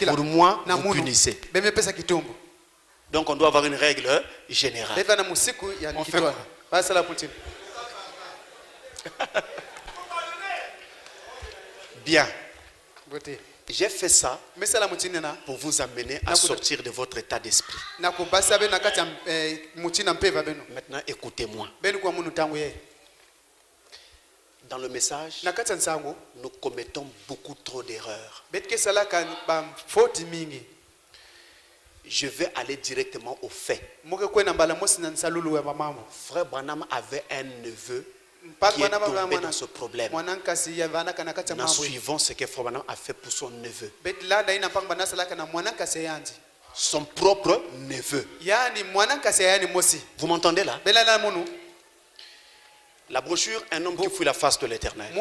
Pour moi, vous punissez. Donc on doit avoir une règle générale. On fait quoi? Bien. J'ai fait ça pour vous amener à sortir de votre état d'esprit. Maintenant, écoutez-moi. Dans le message, nous commettons beaucoup trop d'erreurs. Je vais aller directement au fait. Frère Branham avait un neveu qui est tombé dans ce problème. Nous suivons ce que Frère Branham a fait pour son neveu. Son propre neveu. Vous m'entendez là? La brochure, un homme qui fouille la face de l'Éternel.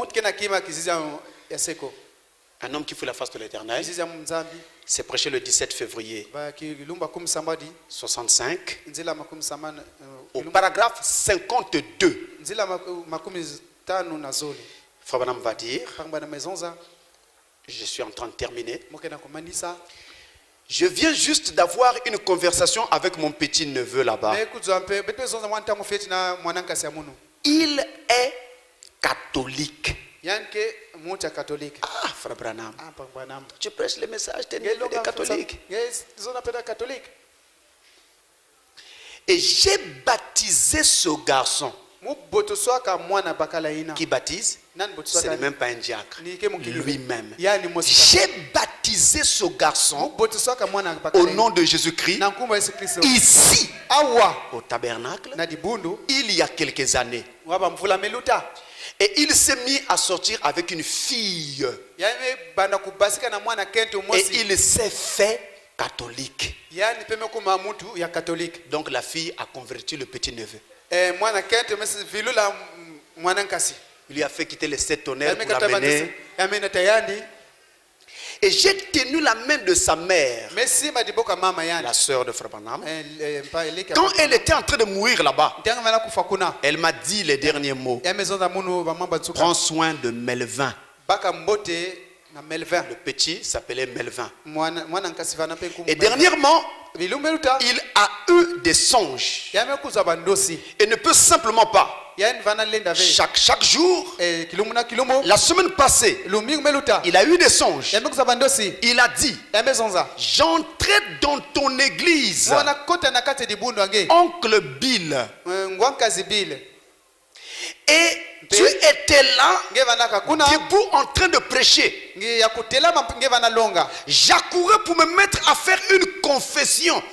Un homme qui fouille la face de l'Éternel. C'est prêché le 17 février 65. Au paragraphe 52. Frère Branham va dire, je suis en train de terminer. Je viens juste d'avoir une conversation avec mon petit neveu là-bas. Il est catholique. Ah, Frère Branham, tu prêches le message, tu es catholique. Et j'ai baptisé ce garçon. Qui baptise? Ce n'est même pas un diacre. Lui-même. J'ai baptisé ce garçon au nom de Jésus-Christ ici au tabernacle il y a quelques années. Et il s'est mis à sortir avec une fille. Et il s'est fait catholique. Donc la fille a converti le petit neveu. Il lui a fait quitter les 7 tonnerres pour l'amener. Et j'ai tenu la main de sa mère, la sœur de Frère Branham. Quand elle était en train de mourir là-bas, elle m'a dit les derniers mots. Prends soin de Melvin. Le petit s'appelait Melvin. Et dernièrement, il a eu des songes. Et ne peut simplement pas. Chaque jour, la semaine passée, il a eu des songes. Il a dit, j'entrais dans ton église, oncle Bill. Et tu étais là, debout en train de prêcher. J'accourais pour me mettre à faire une confession.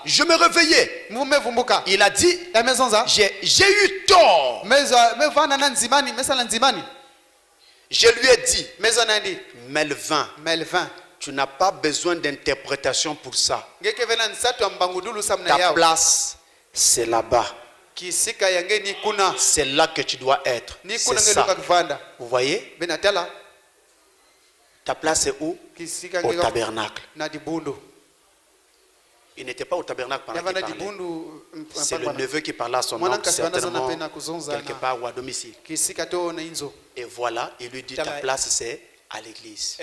Je me réveillais. Il a dit, j'ai eu tort. Je lui ai dit, Melvin, tu n'as pas besoin d'interprétation pour ça. Ta place, c'est là-bas. C'est là que tu dois être. C'est ça. Vous voyez? Ta place est où? Au tabernacle. Il n'était pas au tabernacle pendant qu'il parlait. C'est le neveu qui parlait à son oncle, certainement quelque part ou à domicile. Et voilà, il lui dit, ta place c'est à l'église.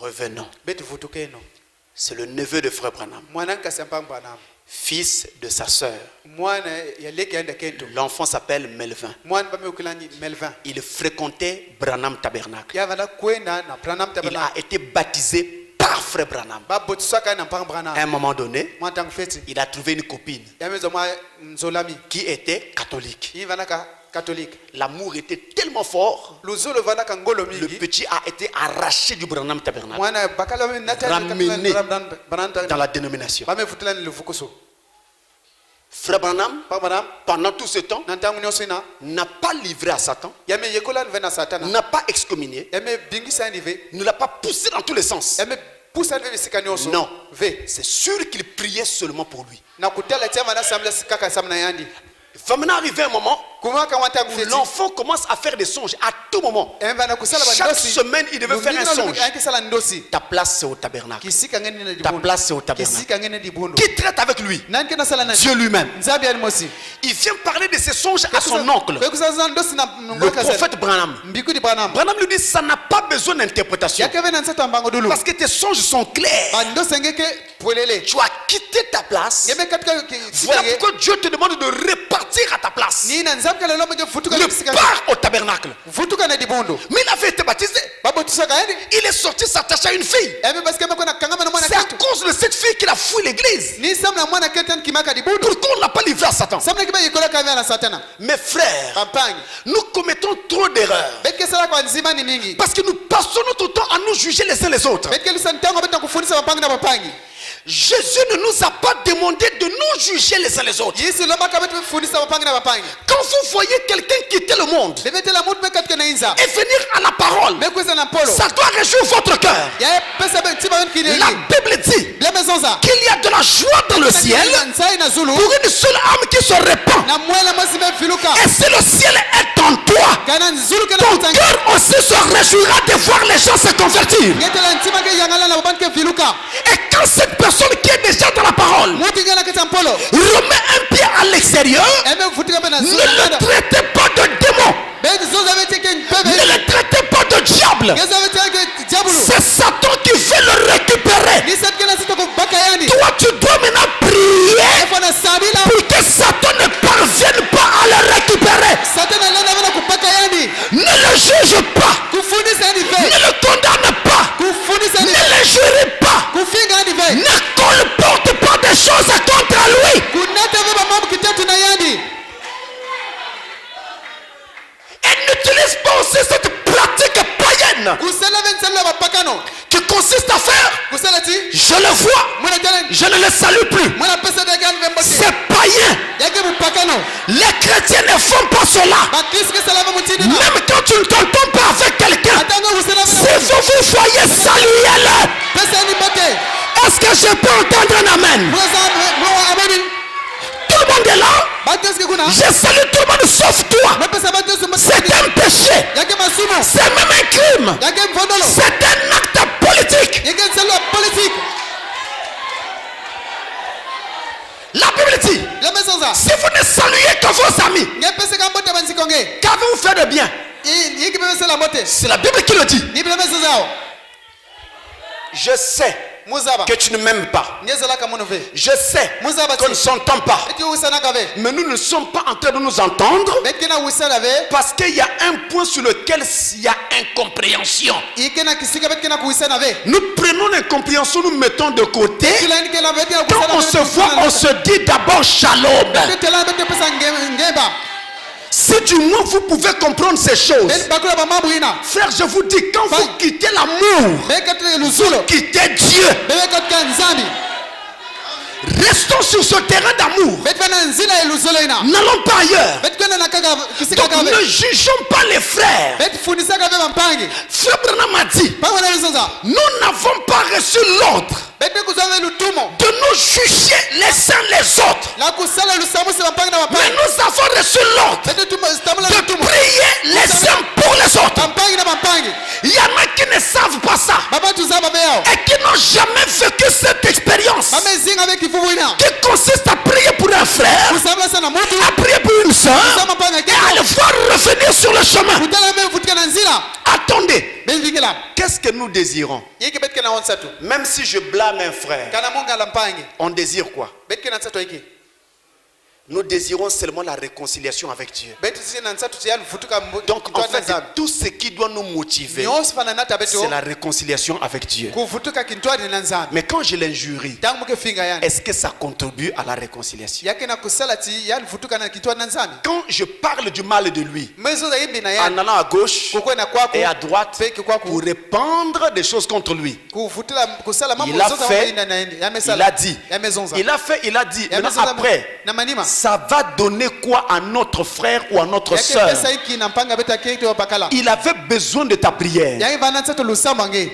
Revenons. C'est le neveu de Frère Branham, fils de sa sœur. L'enfant s'appelle Melvin. Il fréquentait Branham Tabernacle. Il a été baptisé par Frère Branham. À un moment donné, il a trouvé une copine qui était catholique. L'amour était tellement fort, le petit a été arraché du Branham Tabernacle, ramené dans la dénomination. Frère Branham, pendant tout ce temps, n'a pas livré à Satan, n'a pas excommunié, ne l'a pas poussé dans tous les sens. Non, c'est sûr qu'il priait seulement pour lui. Il va maintenant arriver un moment où l'enfant commence à faire des songes à tout moment. Chaque semaine, il devait faire un songe. Ta place, c'est au tabernacle. Ta place, c'est au tabernacle. Qui traite avec lui? Dieu lui-même. Il vient parler de ses songes à son oncle, le prophète Branham. Branham lui dit, ça n'a pas besoin d'interprétation, parce que tes songes sont clairs. Tu as quitté ta place. Voilà pourquoi Dieu te demande de repartir à ta place. Repars au tabernacle. Mais il avait été baptisé. Il est sorti s'attacher à une fille. C'est à cause de cette fille qu'il a fouillé l'église. Pourquoi on n'a pas livré à Satan. Mes frères, nous commettons trop d'erreurs. Parce que nous passons notre temps à nous juger les uns les autres. Jésus ne nous a pas demandé de nous juger les uns les autres. Quand vous voyez quelqu'un quitter le monde et venir à la parole, ça doit réjouir votre cœur. La Bible dit qu'il y a de la joie dans le ciel pour une seule âme qui se répand. Et si le ciel est en toi, ton cœur aussi se réjouira de voir les gens se convertir. Et quand cette personne qui est déjà dans la parole remet un pied à l'extérieur, ne le traitez pas de démon, ne le traitez pas de diable. C'est Satan qui veut le récupérer. Toi tu dois maintenant prier pour que Satan ne parvienne pas à le récupérer. Ne le juge pas, ne le condamne pas, ne le jure pas, ne colporte pas des choses contre lui. Et n'utilise pas aussi cette pratique païenne qui consiste à faire, je le vois, je ne le salue plus. C'est païen. Les chrétiens ne font pas cela. Même quand tu ne t'entends pas avec quelqu'un, si vous vous voyez, saluez-le. Est-ce que je peux entendre un amen? Tout le monde est là. Je salue tout le monde sauf toi. C'est un péché. C'est même un crime. C'est un acte politique. La Bible dit, si vous ne saluez que vos amis, qu'avez-vous fait de bien? C'est la Bible qui le dit. Je sais que tu ne m'aimes pas. Je sais qu'on ne s'entend pas. Mais nous ne sommes pas en train de nous entendre parce qu'il y a un point sur lequel il y a incompréhension. Nous prenons l'incompréhension, nous mettons de côté. Quand on se voit, on se dit d'abord shalom. Si du moins vous pouvez comprendre ces choses, frère, je vous dis, quand vous quittez l'amour, vous quittez Dieu. Restons sur ce terrain d'amour. N'allons pas ailleurs. Donc ne jugeons pas les frères. Frère Branham a dit, nous n'avons pas reçu l'ordre de nous juger les uns les autres. Mais nous avons reçu l'ordre de prier les uns pour les autres. Il y en a qui ne savent pas ça et qui n'ont jamais vécu cette expérience qui consiste à prier pour un frère, à prier pour une soeur et à le voir revenir sur le chemin. Attendez, qu'est-ce que nous désirons? Même si je blâme un frère, on désire quoi? Nous désirons seulement la réconciliation avec Dieu. Donc en fait, tout ce qui doit nous motiver, c'est la réconciliation avec Dieu. Mais quand je l'injurie, est-ce que ça contribue à la réconciliation? Quand je parle du mal de lui, en allant à gauche et à droite pour répandre des choses contre lui, il a fait, il a dit, il a fait, il a dit. Maintenant après, ça va donner quoi à notre frère ou à notre soeur? Il avait besoin de ta prière.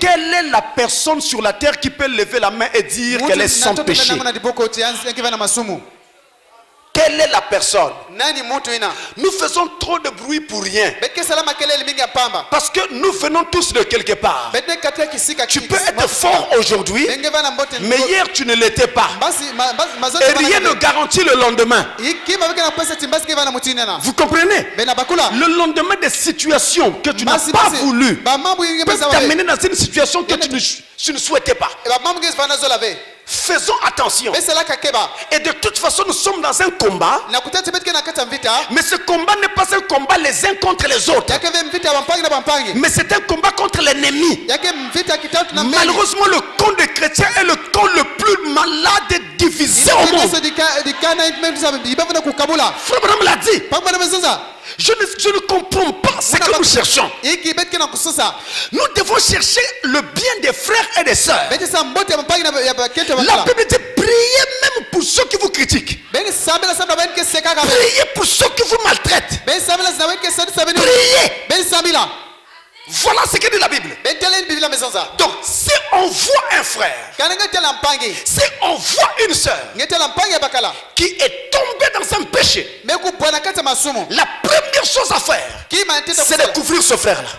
Quelle est la personne sur la terre qui peut lever la main et dire qu'elle est sans péché? Quelle est la personne? Nous faisons trop de bruit pour rien. Parce que nous venons tous de quelque part. Tu peux être fort aujourd'hui, mais hier tu ne l'étais pas. Et rien ne garantit le lendemain. Vous comprenez? Le lendemain des situations que tu n'as pas voulu peut t'amener dans une situation que tu ne souhaitais pas. faisons attention. Et de toute façon, nous sommes dans un combat. Mais ce combat n'est pas un combat les uns contre les autres. Mais c'est un combat contre l'ennemi. Malheureusement, le camp des chrétiens est le camp le plus malade et divisé au monde. Frère Branham l'a dit. Je ne comprends pas ce que nous cherchons. Nous devons chercher le bien des frères et des sœurs. La Bible dit priez même pour ceux qui vous critiquent. Priez pour ceux qui vous maltraitent. Priez. Voilà ce que dit la Bible. Donc, si on voit un frère, si on voit une sœur qui est tombée dans un péché, la première chose à faire, c'est de couvrir ce frère-là.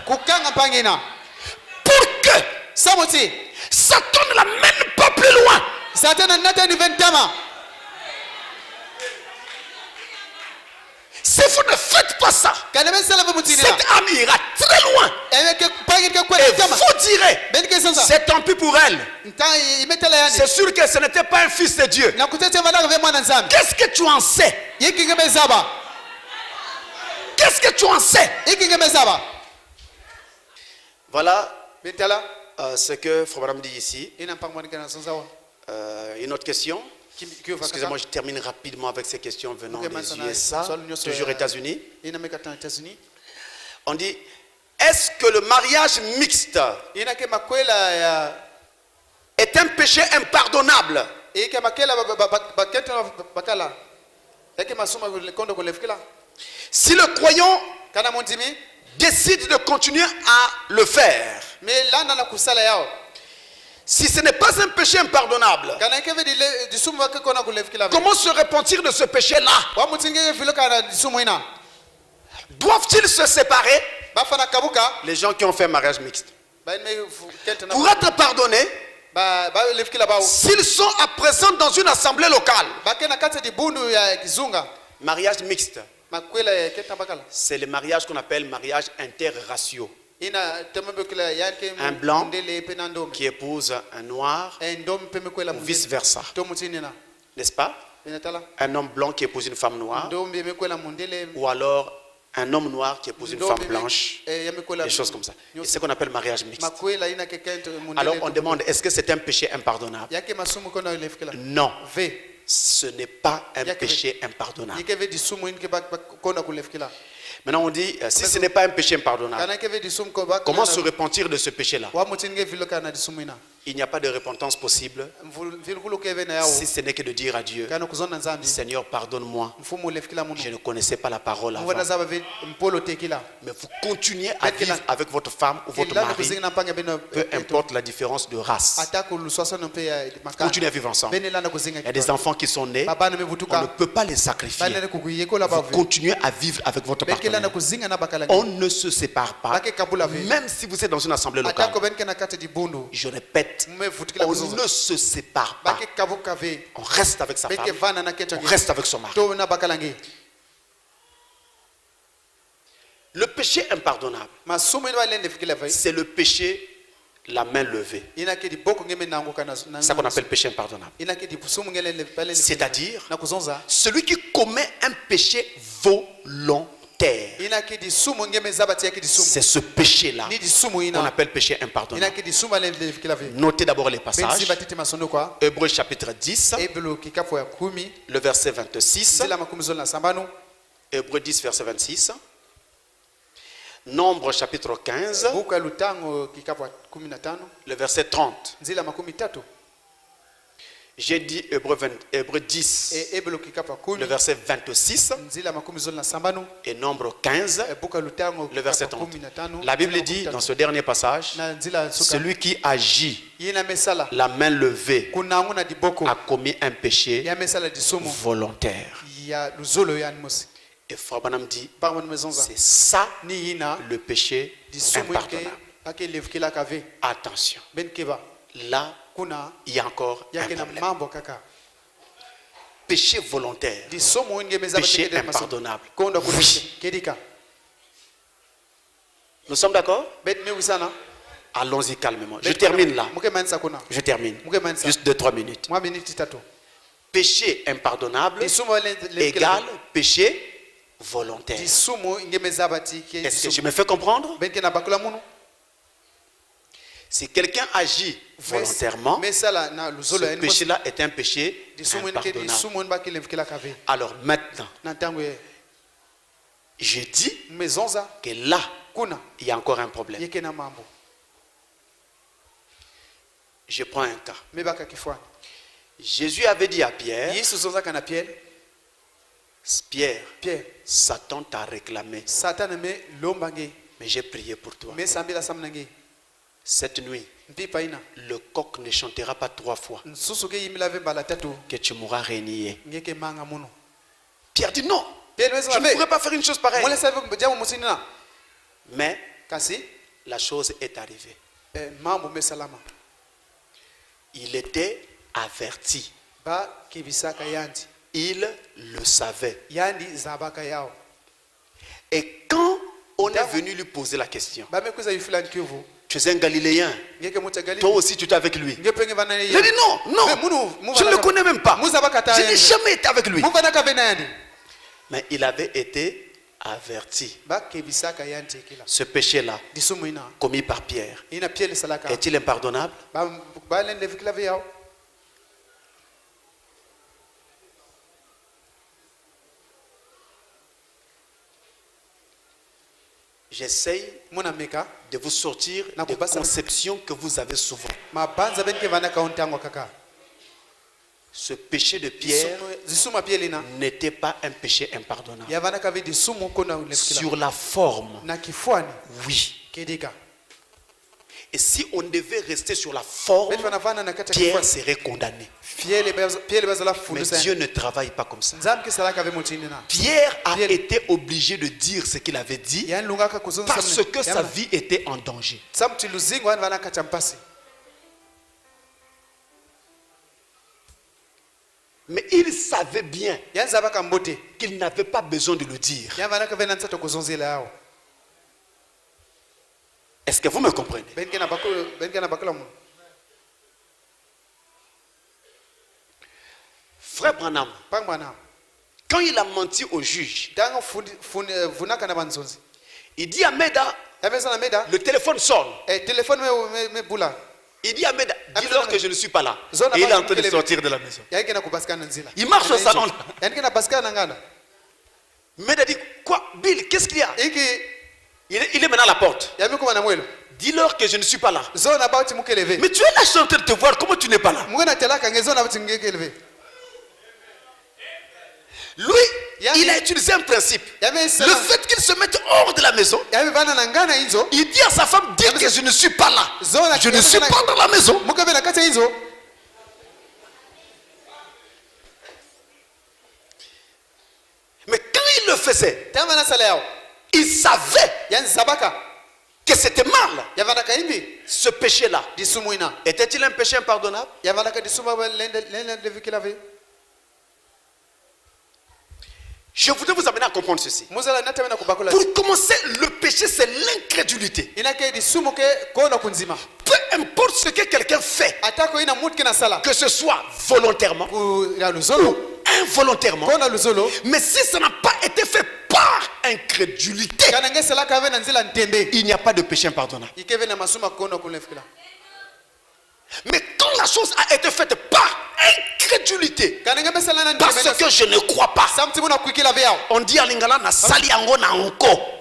Pour que Satan ne l'amène pas plus loin. Si vous ne faites pas ça, cette âme ira très loin. Et vous direz, c'est tant pis pour elle. C'est sûr que ce n'était pas un fils de Dieu. Qu'est-ce que tu en sais? Qu'est-ce que tu en sais? Voilà ce que Frère Branham dit ici. Une autre question. Excusez-moi, je termine rapidement avec ces questions venant des USA, toujours États-Unis. On dit, est-ce que le mariage mixte est un péché impardonnable? Si le croyant décide de continuer à le faire, si ce n'est pas un péché impardonnable, comment se repentir de ce péché-là? Doivent-ils se séparer? Les gens qui ont fait un mariage mixte, pour être pardonnés, s'ils sont à présent dans une assemblée locale. Mariage mixte, c'est le mariage qu'on appelle mariage interraciaux. Un blanc qui épouse un noir ou vice versa, n'est-ce pas? Un homme blanc qui épouse une femme noire, ou alors un homme noir qui épouse une femme blanche, des choses comme ça. C'est ce qu'on appelle mariage mixte. Alors on demande, est-ce que c'est un péché impardonnable? Non, ce n'est pas un péché impardonnable. Maintenant on dit, si ce n'est pas un péché impardonnable, comment se repentir de ce péché-là? Il n'y a pas de repentance possible si ce n'est que de dire à Dieu, Seigneur, pardonne-moi, je ne connaissais pas la parole avant. Mais vous continuez à vivre avec votre femme ou votre mari, peu importe la différence de race. Continuez à vivre ensemble. Il y a des enfants qui sont nés, on ne peut pas les sacrifier. Vous continuez à vivre avec votre partenaire. On ne se sépare pas, même si vous êtes dans une assemblée locale. Je répète, on ne se sépare pas. On reste avec sa femme, on reste avec son mari. Le péché impardonnable, c'est le péché la main levée. C'est ça qu'on appelle péché impardonnable. C'est-à-dire celui qui commet un péché volontaire. C'est ce péché-là qu'on appelle péché impardonnable. Notez d'abord les passages. Hébreux chapitre 10, le verset 26. Hébreux 10, verset 26. Nombre chapitre 15, le verset 30. J'ai dit Hébreux 10, le verset 26, et Nombre 15, le verset 30. La Bible dit dans ce dernier passage, celui qui agit la main levée a commis un péché volontaire. Et Frère Branham dit, c'est ça le péché impardonnable. Attention, là il y a encore un problème. Péché volontaire, péché impardonnable. Oui. Nous sommes d'accord? Allons-y calmement. Je termine là. Je termine. Juste 2-3 minutes. Péché impardonnable égale péché volontaire. Est-ce que je me fais comprendre? Si quelqu'un agit volontairement, ce péché-là est un péché impardonnable. Alors maintenant, je dis que là, il y a encore un problème. Je prends un cas. Jésus avait dit à Pierre, Pierre, Satan t'a réclamé, mais j'ai prié pour toi. Cette nuit, le coq ne chantera pas 3 fois que tu m'auras renié. Pierre dit non, je ne pourrais pas faire une chose pareille. Mais la chose est arrivée. Il était averti. Il le savait. Et quand on est venu lui poser la question, tu es un Galiléen, toi aussi tu es avec lui. Il a dit non, je ne le connais même pas. Je n'ai jamais été avec lui. Mais il avait été averti. Ce péché-là, commis par Pierre, est-il impardonnable? J'essaye de vous sortir des conceptions que vous avez souvent. Ce péché de Pierre n'était pas un péché impardonnable. Sur la forme, oui. Et si on devait rester sur la forme, Pierre serait condamné. Mais Dieu ne travaille pas comme ça. Pierre a été obligé de dire ce qu'il avait dit parce que sa vie était en danger. Mais il savait bien qu'il n'avait pas besoin de le dire. Est-ce que vous me comprenez? Frère Branham, quand il a menti au juge, il dit à Meda, le téléphone sonne. Il dit à Meda, dis-leur que je ne suis pas là. Et il est en train de sortir de la maison. Il marche au salon. Meda dit, quoi, Bill, qu'est-ce qu'il y a? Il est maintenant à la porte. Dis-leur que je ne suis pas là. Mais tu es là, je suis en train de te voir, comment tu n'es pas là? Lui, il a utilisé un principe. Le fait qu'il se mette hors de la maison, il dit à sa femme, dis que je ne suis pas là. Je ne suis pas dans la maison. Mais quand il le faisait, il savait que c'était mal. Ce péché-là, était-il un péché impardonnable? Je voudrais vous amener à comprendre ceci. Pour commencer, le péché, c'est l'incrédulité. Peu importe ce que quelqu'un fait, que ce soit volontairement ou involontairement, mais si ça n'a pas été fait par incrédulité, il n'y a pas de péché impardonnable. Mais quand la chose a été faite par incrédulité, parce que je ne crois pas, on dit à Lingala na sali yango na onko.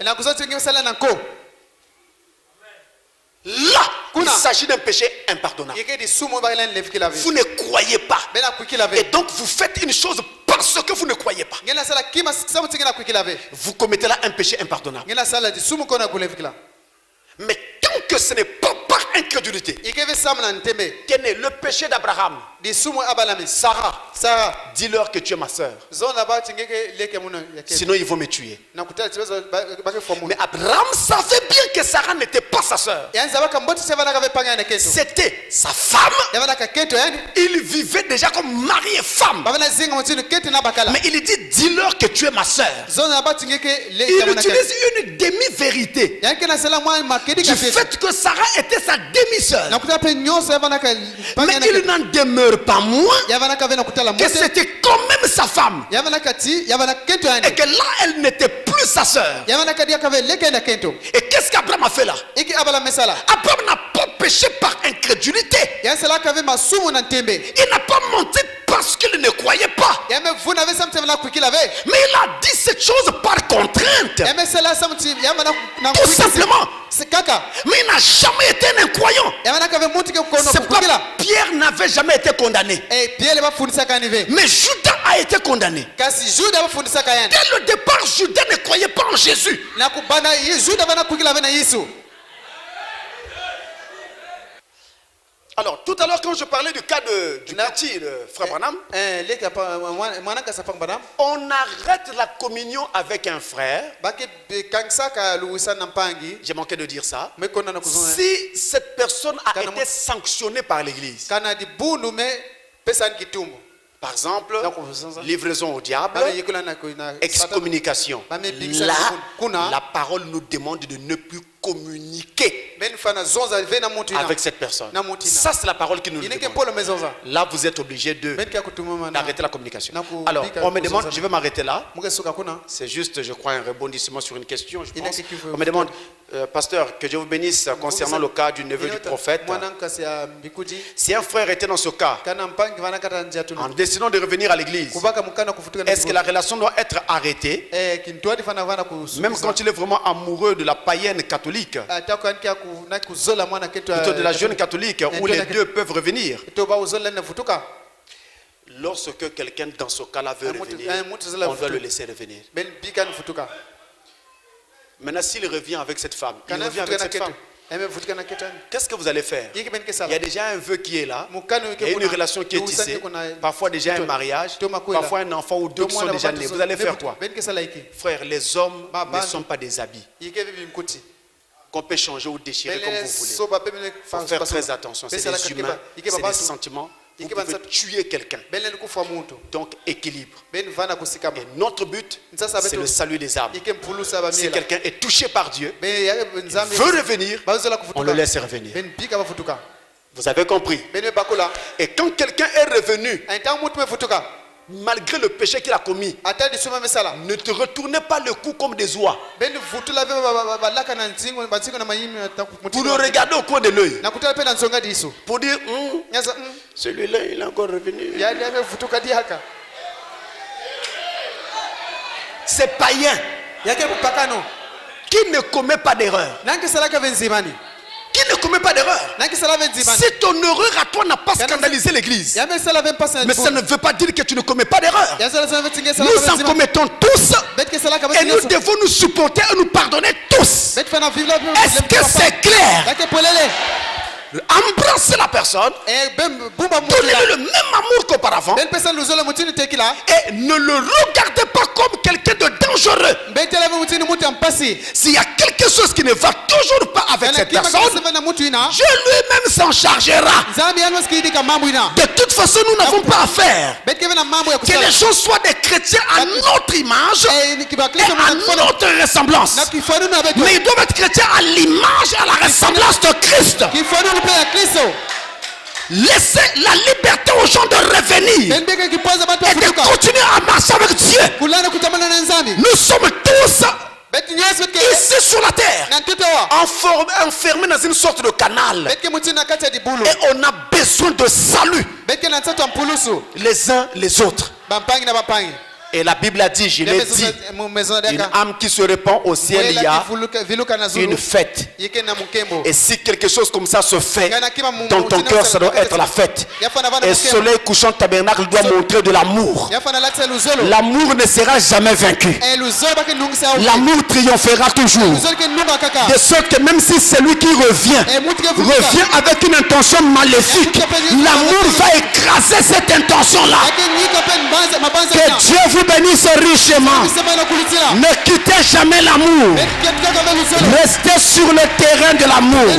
Là, il s'agit d'un péché impardonnable. Vous ne croyez pas. Et donc vous faites une chose parce que vous ne croyez pas. Vous commettez là un péché impardonnable. Mais tant que ce n'est pas par incrédulité, quel est le péché d'Abraham? Sarah, dis-leur que tu es ma soeur. Sinon ils vont me tuer. Mais Abraham savait bien que Sarah n'était pas sa soeur. C'était sa femme. Il vivait déjà comme mari et femme. Mais il dit, dis-leur que tu es ma soeur. Il utilise une demi-vérité du fait que Sarah était sa demi-sœur. Mais il n'en demeure pas moins que c'était quand même sa femme. Et que là, elle n'était plus sa sœur. Et qu'est-ce qu'Abraham a fait là? Abraham n'a pas péché par incrédulité. Il n'a pas menti parce qu'il ne croyait pas. Mais il a dit cette chose par contrainte. Tout simplement. Mais il n'a jamais été un incroyant. C'est pourquoi Pierre n'avait jamais été condamné. Mais Judas a été condamné. Dès le départ, Judas ne croyait pas en Jésus. Alors, tout à l'heure, quand je parlais du cas du petit frère Branham, on arrête la communion avec un frère. J'ai manqué de dire ça. Si cette personne a été sanctionnée par l'église. Par exemple, livraison au diable, excommunication. Là, la parole nous demande de ne plus communiquer avec cette personne. Ça, c'est la parole qui nous le demande. Là, vous êtes obligé d'arrêter la communication. Alors, on me demande, je vais m'arrêter là. C'est juste, je crois, un rebondissement sur une question. Je pense. On me demande, pasteur, que Dieu vous bénisse concernant le cas du neveu du prophète. Si un frère était dans ce cas, en décidant de revenir à l'église, est-ce que la relation doit être arrêtée? Même quand il est vraiment amoureux de la païenne catholique, plutôt de la jeune catholique, où les deux peuvent revenir. Lorsque quelqu'un dans ce cas-là veut revenir, on doit le laisser revenir. Maintenant, s'il revient avec cette femme, qu'est-ce que vous allez faire? Il y a déjà un vœu qui est là, il y a une relation qui est tissée, parfois déjà un mariage, parfois un enfant ou deux qui sont déjà nés. Vous allez faire quoi? Frère, les hommes ne sont pas des habits qu'on peut changer ou déchirer comme vous voulez. Il faut faire très attention. C'est des humains, c'est des sentiments. Vous pouvez tuer quelqu'un. Donc équilibre. Et notre but, c'est le salut des âmes. Si quelqu'un est touché par Dieu, veut revenir, on le laisse revenir. Vous avez compris? Et quand quelqu'un est revenu, malgré le péché qu'il a commis, ne te retournez pas le cou comme des oies pour le regarder au coin de l'œil, pour dire celui-là il est encore revenu. C'est païen qui ne commet pas d'erreur. Qui ne commet pas d'erreur. Si ton erreur à toi n'a pas scandalisé l'église, mais ça ne veut pas dire que tu ne commets pas d'erreur. Nous en commettons tous et nous devons nous supporter et nous pardonner tous. Est-ce que c'est clair? Embrassez la personne, donnez-lui le même amour qu'auparavant et ne le regardez pas comme quelqu'un de dangereux. S'il y a quelque chose qui ne va toujours pas avec cette personne, Dieu lui-même s'en chargera. De toute façon, nous n'avons pas à faire que les gens soient des chrétiens à notre image et à notre ressemblance, mais ils doivent être chrétiens à l'image et à la ressemblance de Christ. Laissez la liberté aux gens de revenir et de continuer à marcher avec Dieu. Nous sommes tous ici sur la terre, enfermés dans une sorte de canal, et on a besoin de salut les uns les autres. Et la Bible a dit, je l'ai dit, une âme qui se répand au ciel, il y a une fête. Et si quelque chose comme ça se fait, dans ton cœur, ça doit être la fête. Et soleil couchant tabernacle doit montrer de l'amour. L'amour ne sera jamais vaincu. L'amour triomphera toujours. De sorte que même si celui qui revient avec une intention maléfique, l'amour va écraser cette intention-là. Que Dieu vous bénisse richement. Ne quittez jamais l'amour. Restez sur le terrain de l'amour.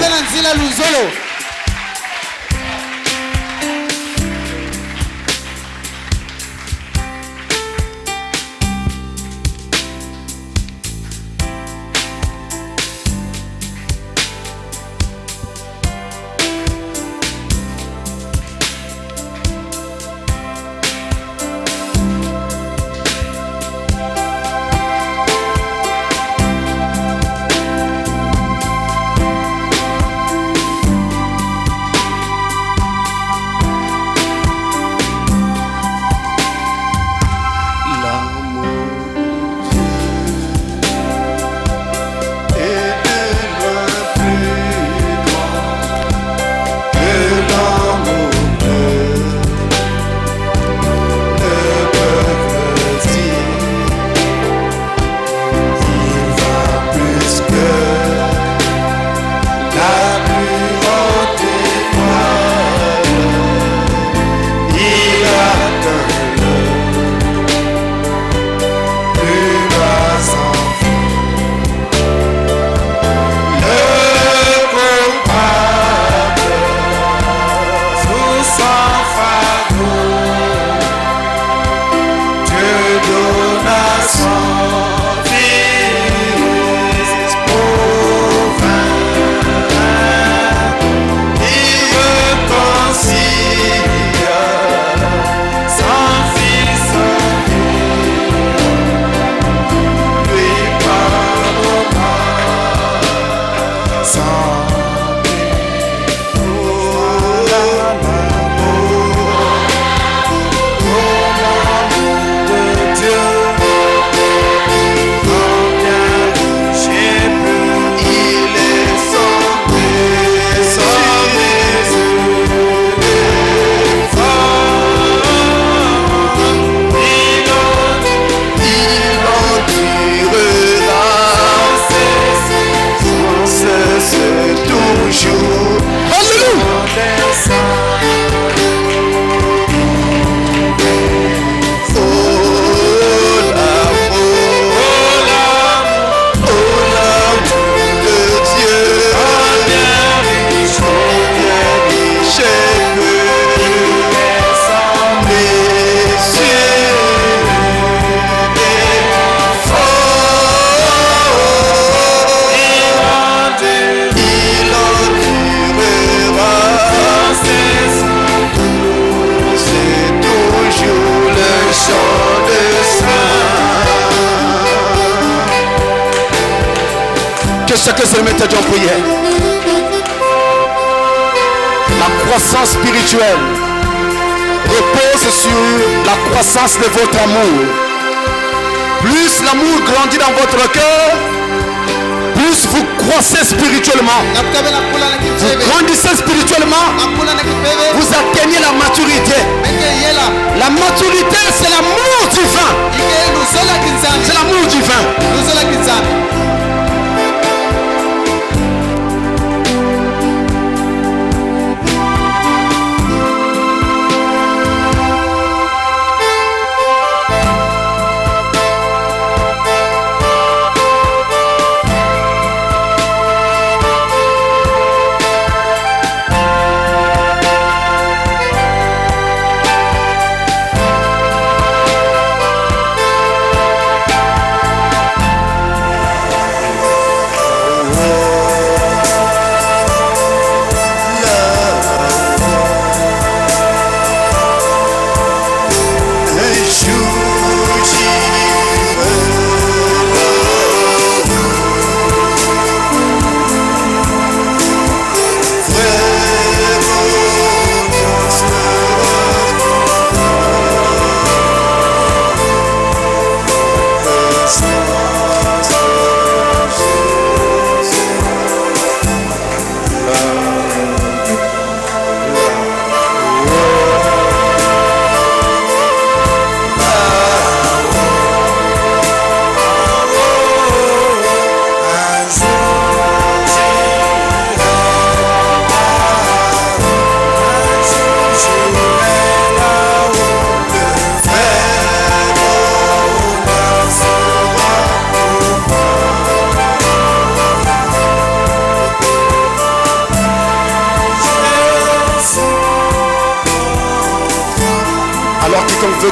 que chacun se mette en prière. La croissance spirituelle repose sur la croissance de votre amour. Plus l'amour grandit dans votre cœur, plus vous croissez spirituellement. Vous grandissez spirituellement, vous atteignez la maturité. La maturité, c'est l'amour divin. C'est l'amour divin.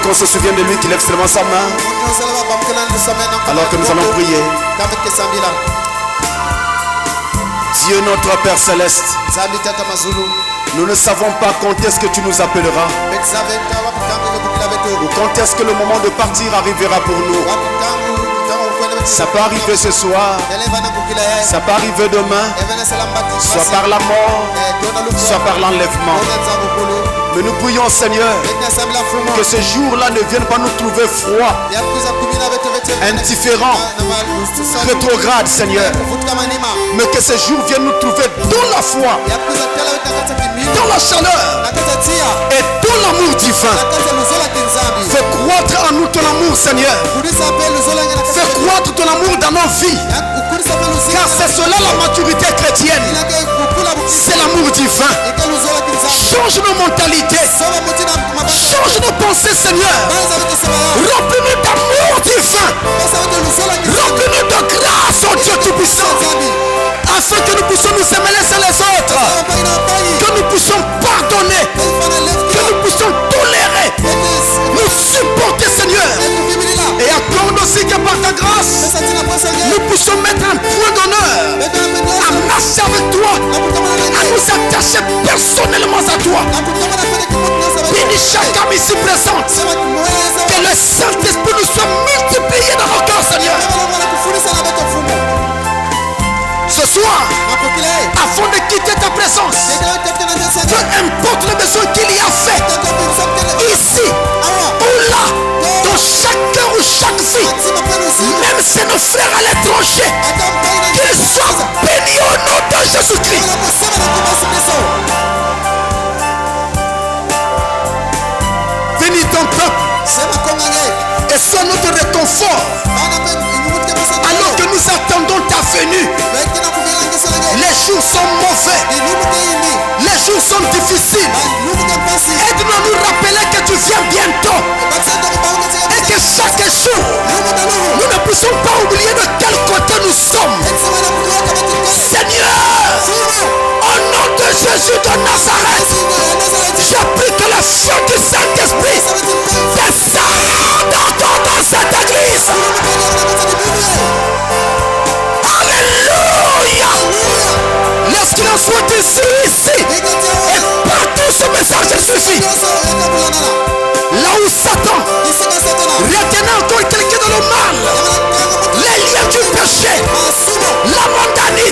Qu'on se souvienne de lui, qu'il lève seulement sa main. Alors que nous allons prier. Dieu notre Père Céleste, nous ne savons pas quand est-ce que tu nous appelleras ou quand est-ce que le moment de partir arrivera pour nous. Ça peut arriver ce soir, ça peut arriver demain, soit par la mort, soit par l'enlèvement. Mais nous prions, Seigneur, que ce jour-là ne vienne pas nous trouver froid, indifférent, rétrograde, Seigneur. Mais que ce jour vienne nous trouver dans la foi, dans la chaleur et dans l'amour divin. Fais croître en nous ton amour, Seigneur. Fais croître ton amour dans nos vies. Car c'est cela la maturité chrétienne. C'est l'amour divin. Change nos mentalités. Change nos pensées, Seigneur. Remplis-nous d'amour divin. Remplis-nous de grâce, oh Dieu Tout-Puissant. Afin que nous puissions nous aimer les uns les autres. Que nous puissions pardonner. Que nous puissions tolérer. Nous supporter, Seigneur. Et accorde aussi que par ta grâce, nous puissions mettre un point d'honneur à marcher avec toi, à nous attacher personnellement à toi. Bénis chaque âme ici présente. Que le Saint-Esprit nous soit multiplié dans nos cœurs, Seigneur. Ce soir, afin de quitter ta présence, peu importe le besoin qu'il y a fait, ici ou là, dans chaque cœur ou chaque vie, même si nos frères à l'étranger, qu'ils soient bénis au nom de Jésus-Christ. Bénis ton peuple et sois notre réconfort alors que nous attendons ta venue. Les jours sont mauvais, les jours sont difficiles. Aide-nous à nous rappeler que tu viens bientôt et que chaque jour nous ne puissions pas oublier de quel côté nous sommes. Seigneur, au nom de Jésus de Nazareth, je prie que le feu du Saint-Esprit descende encore dans cette église. Alléluia. Lorsqu'il en soit ici et partout ce message suffit. Là où Satan retenait encore quelqu'un dans le mal, les liens du péché, la montagne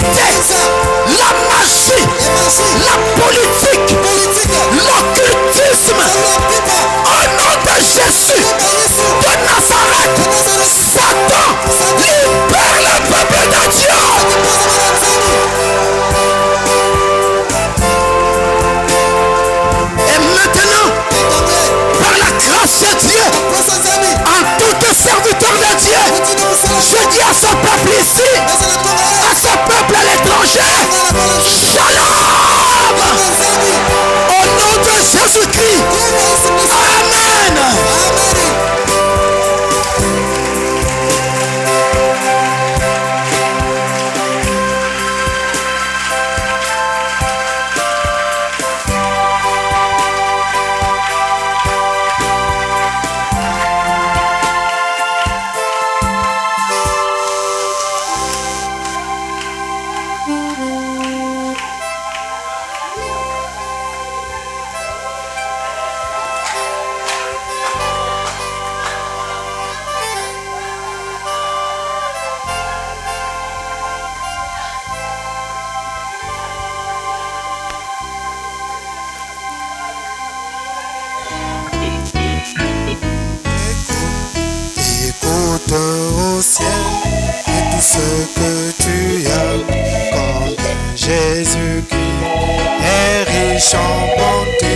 chants bonté,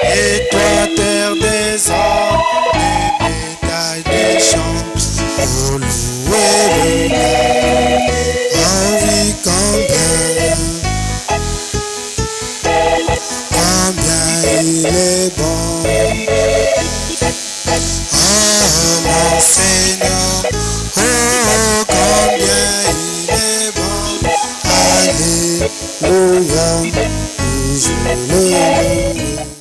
et toi terre des hommes, les bétails des champs, pour louer le Père. Oh oui, combien il est bon. Oh mon Seigneur, oh combien il est bon. Alléluia, je le loue.